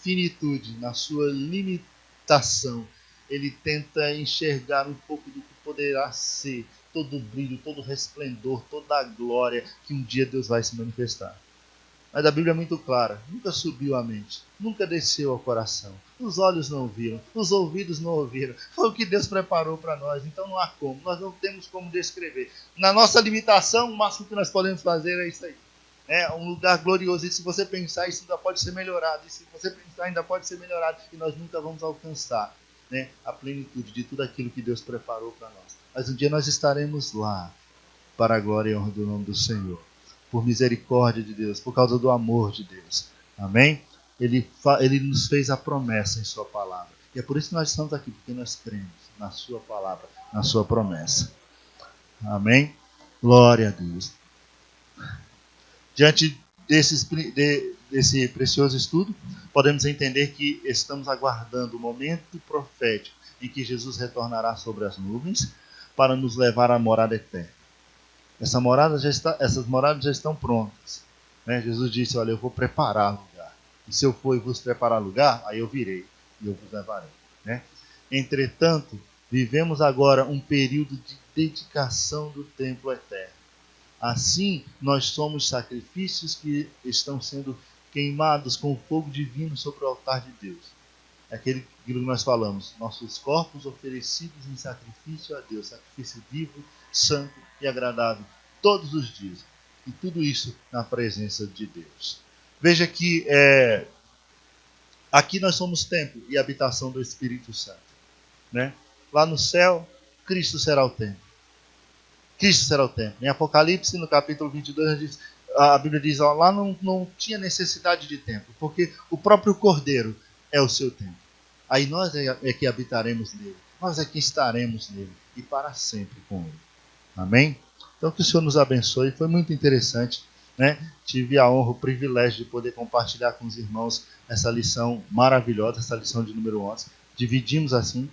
finitude, na sua limitação, ele tenta enxergar um pouco do que poderá ser todo o brilho, todo o resplendor, toda a glória que um dia Deus vai se manifestar. Mas a Bíblia é muito clara, nunca subiu à mente, nunca desceu ao coração. Os olhos não viram, os ouvidos não ouviram. Foi o que Deus preparou para nós, então não há como, nós não temos como descrever. Na nossa limitação, o máximo que nós podemos fazer é isso aí. É um lugar glorioso, e se você pensar, isso ainda pode ser melhorado, e se você pensar, ainda pode ser melhorado, e nós nunca vamos alcançar, né, a plenitude de tudo aquilo que Deus preparou para nós. Mas um dia nós estaremos lá, para a glória e honra do nome do Senhor, por misericórdia de Deus, por causa do amor de Deus. Amém? Ele nos fez a promessa em sua palavra. E é por isso que nós estamos aqui, porque nós cremos na sua palavra, na sua promessa. Amém? Glória a Deus. Diante desse precioso estudo, podemos entender que estamos aguardando o momento profético em que Jesus retornará sobre as nuvens para nos levar à morada eterna. Essas moradas já estão prontas, né? Jesus disse, olha, eu vou preparar lugar. E se eu for e vos preparar lugar, aí eu virei e eu vos levarei, né? Entretanto, vivemos agora um período de dedicação do templo eterno. Assim, nós somos sacrifícios que estão sendo queimados com o fogo divino sobre o altar de Deus. É aquele que nós falamos, nossos corpos oferecidos em sacrifício a Deus, sacrifício vivo, santo e agradável, todos os dias. E tudo isso na presença de Deus. Veja que aqui nós somos templo e habitação do Espírito Santo, né? Lá no céu, Cristo será o templo. Cristo será o templo. Em Apocalipse, no capítulo 22, a Bíblia diz, ó, lá não tinha necessidade de templo, porque o próprio Cordeiro é o seu templo. Aí nós é que habitaremos nele, nós é que estaremos nele, e para sempre com ele. Amém? Então que o Senhor nos abençoe, foi muito interessante, né? Tive a honra, o privilégio de poder compartilhar com os irmãos essa lição maravilhosa, essa lição de número 11. Dividimos assim,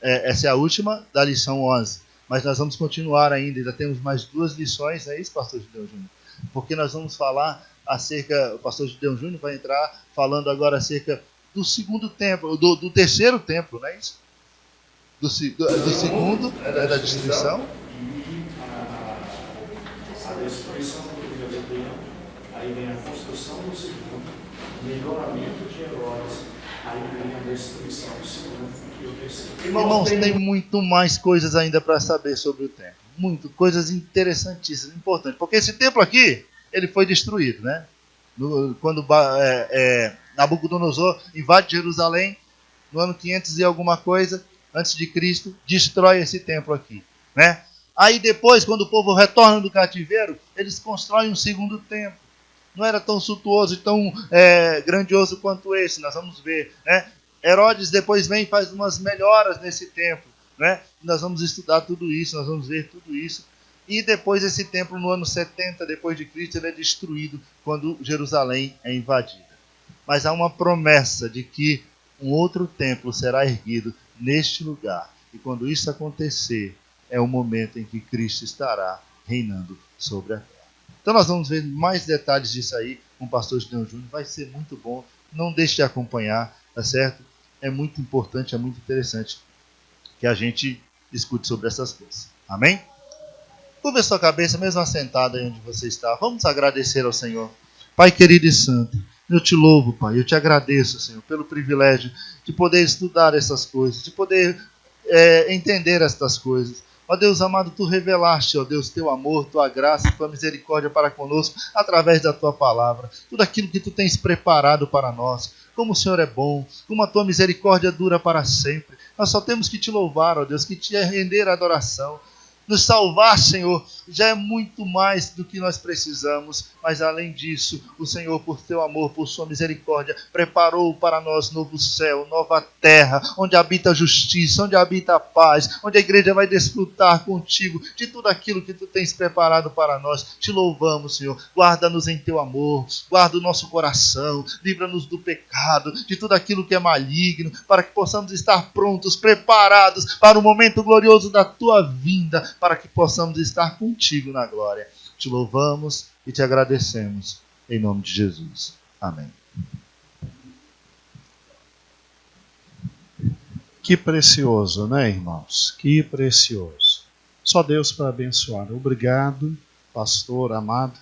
essa é a última da lição 11, mas nós vamos continuar ainda temos mais 2 lições, é isso, pastor Gideon Júnior? Porque nós vamos falar o pastor Gideon Júnior vai entrar falando agora acerca do segundo templo, do terceiro templo, não é isso? Do segundo, da destruição. A destruição do primeiro templo, aí vem a construção do segundo, melhoramento de Herodes, aí vem a destruição do segundo e o terceiro. Irmãos, tem muito mais coisas ainda para saber sobre o templo. Coisas interessantíssimas, importantes. Porque esse templo aqui, ele foi destruído, né? Quando Nabucodonosor invade Jerusalém, no ano 500 e alguma coisa, antes de Cristo, destrói esse templo aqui, né? Aí depois, quando o povo retorna do cativeiro, eles constroem um segundo templo. Não era tão suntuoso e tão grandioso quanto esse, nós vamos ver, né? Herodes depois vem e faz umas melhoras nesse templo, né? Nós vamos estudar tudo isso, nós vamos ver tudo isso. E depois esse templo, no ano 70 depois de Cristo, ele é destruído quando Jerusalém é invadida. Mas há uma promessa de que um outro templo será erguido neste lugar. E quando isso acontecer, é o momento em que Cristo estará reinando sobre a terra. Então nós vamos ver mais detalhes disso aí com o pastor Gideon Júnior. Vai ser muito bom. Não deixe de acompanhar, tá certo? É muito importante, é muito interessante que a gente discute sobre essas coisas. Amém? Curva a sua cabeça, mesmo assentada aí onde você está. Vamos agradecer ao Senhor. Pai querido e santo, eu te louvo, Pai. Eu te agradeço, Senhor, pelo privilégio de poder estudar essas coisas, de poder entender estas coisas. Ó Deus amado, Tu revelaste, ó Deus, Teu amor, Tua graça, Tua misericórdia para conosco, através da Tua palavra. Tudo aquilo que Tu tens preparado para nós. Como o Senhor é bom, como a Tua misericórdia dura para sempre. Nós só temos que Te louvar, ó Deus, que Te render a adoração. Nos salvar, Senhor, já é muito mais do que nós precisamos, mas além disso, o Senhor, por teu amor, por sua misericórdia, preparou para nós novo céu, nova terra, onde habita a justiça, onde habita a paz, onde a igreja vai desfrutar contigo de tudo aquilo que tu tens preparado para nós. Te louvamos, Senhor. Guarda-nos em teu amor, guarda o nosso coração, livra-nos do pecado, de tudo aquilo que é maligno, para que possamos estar prontos, preparados para o momento glorioso da tua vinda, para que possamos estar contigo na glória. Te louvamos e te agradecemos, em nome de Jesus. Amém. Que precioso, né, irmãos? Que precioso. Só Deus para abençoar. Obrigado, pastor amado.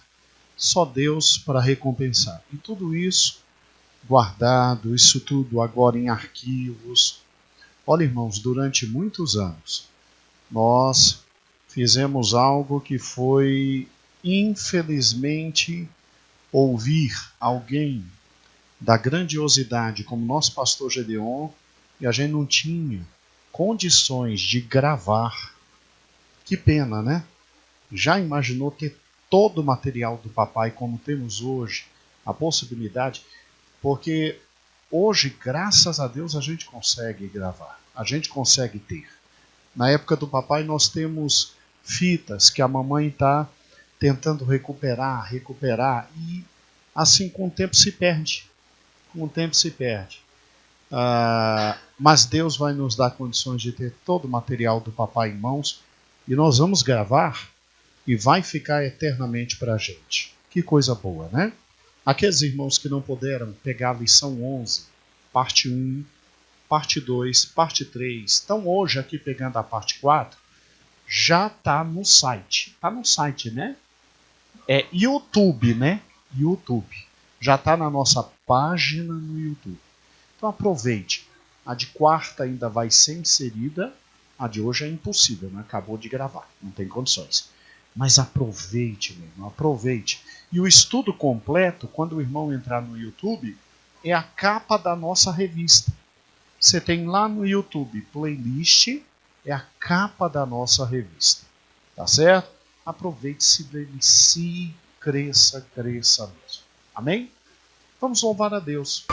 Só Deus para recompensar. E tudo isso guardado, isso tudo agora em arquivos. Olha, irmãos, durante muitos anos, nós fizemos algo que foi, infelizmente, ouvir alguém da grandiosidade como nosso pastor Gedeon, e a gente não tinha condições de gravar. Que pena, né? Já imaginou ter todo o material do papai como temos hoje? A possibilidade, porque hoje, graças a Deus, a gente consegue gravar, a gente consegue ter. Na época do papai nós temos fitas que a mamãe está tentando recuperar, e assim com o tempo se perde. Com o tempo se perde. Mas Deus vai nos dar condições de ter todo o material do papai em mãos e nós vamos gravar e vai ficar eternamente para a gente. Que coisa boa, né? Aqueles irmãos que não puderam pegar a lição 11, parte 1, parte 2, parte 3, estão hoje aqui pegando a parte 4, já está no site. Está no site, né? É YouTube, né? YouTube. Já está na nossa página no YouTube. Então aproveite. A de quarta ainda vai ser inserida. A de hoje é impossível, né? Acabou de gravar. Não tem condições. Mas aproveite, meu irmão. Aproveite. E o estudo completo, quando o irmão entrar no YouTube, é a capa da nossa revista. Você tem lá no YouTube, playlist, é a capa da nossa revista. Tá certo? Aproveite, se delicie, cresça mesmo. Amém? Vamos louvar a Deus.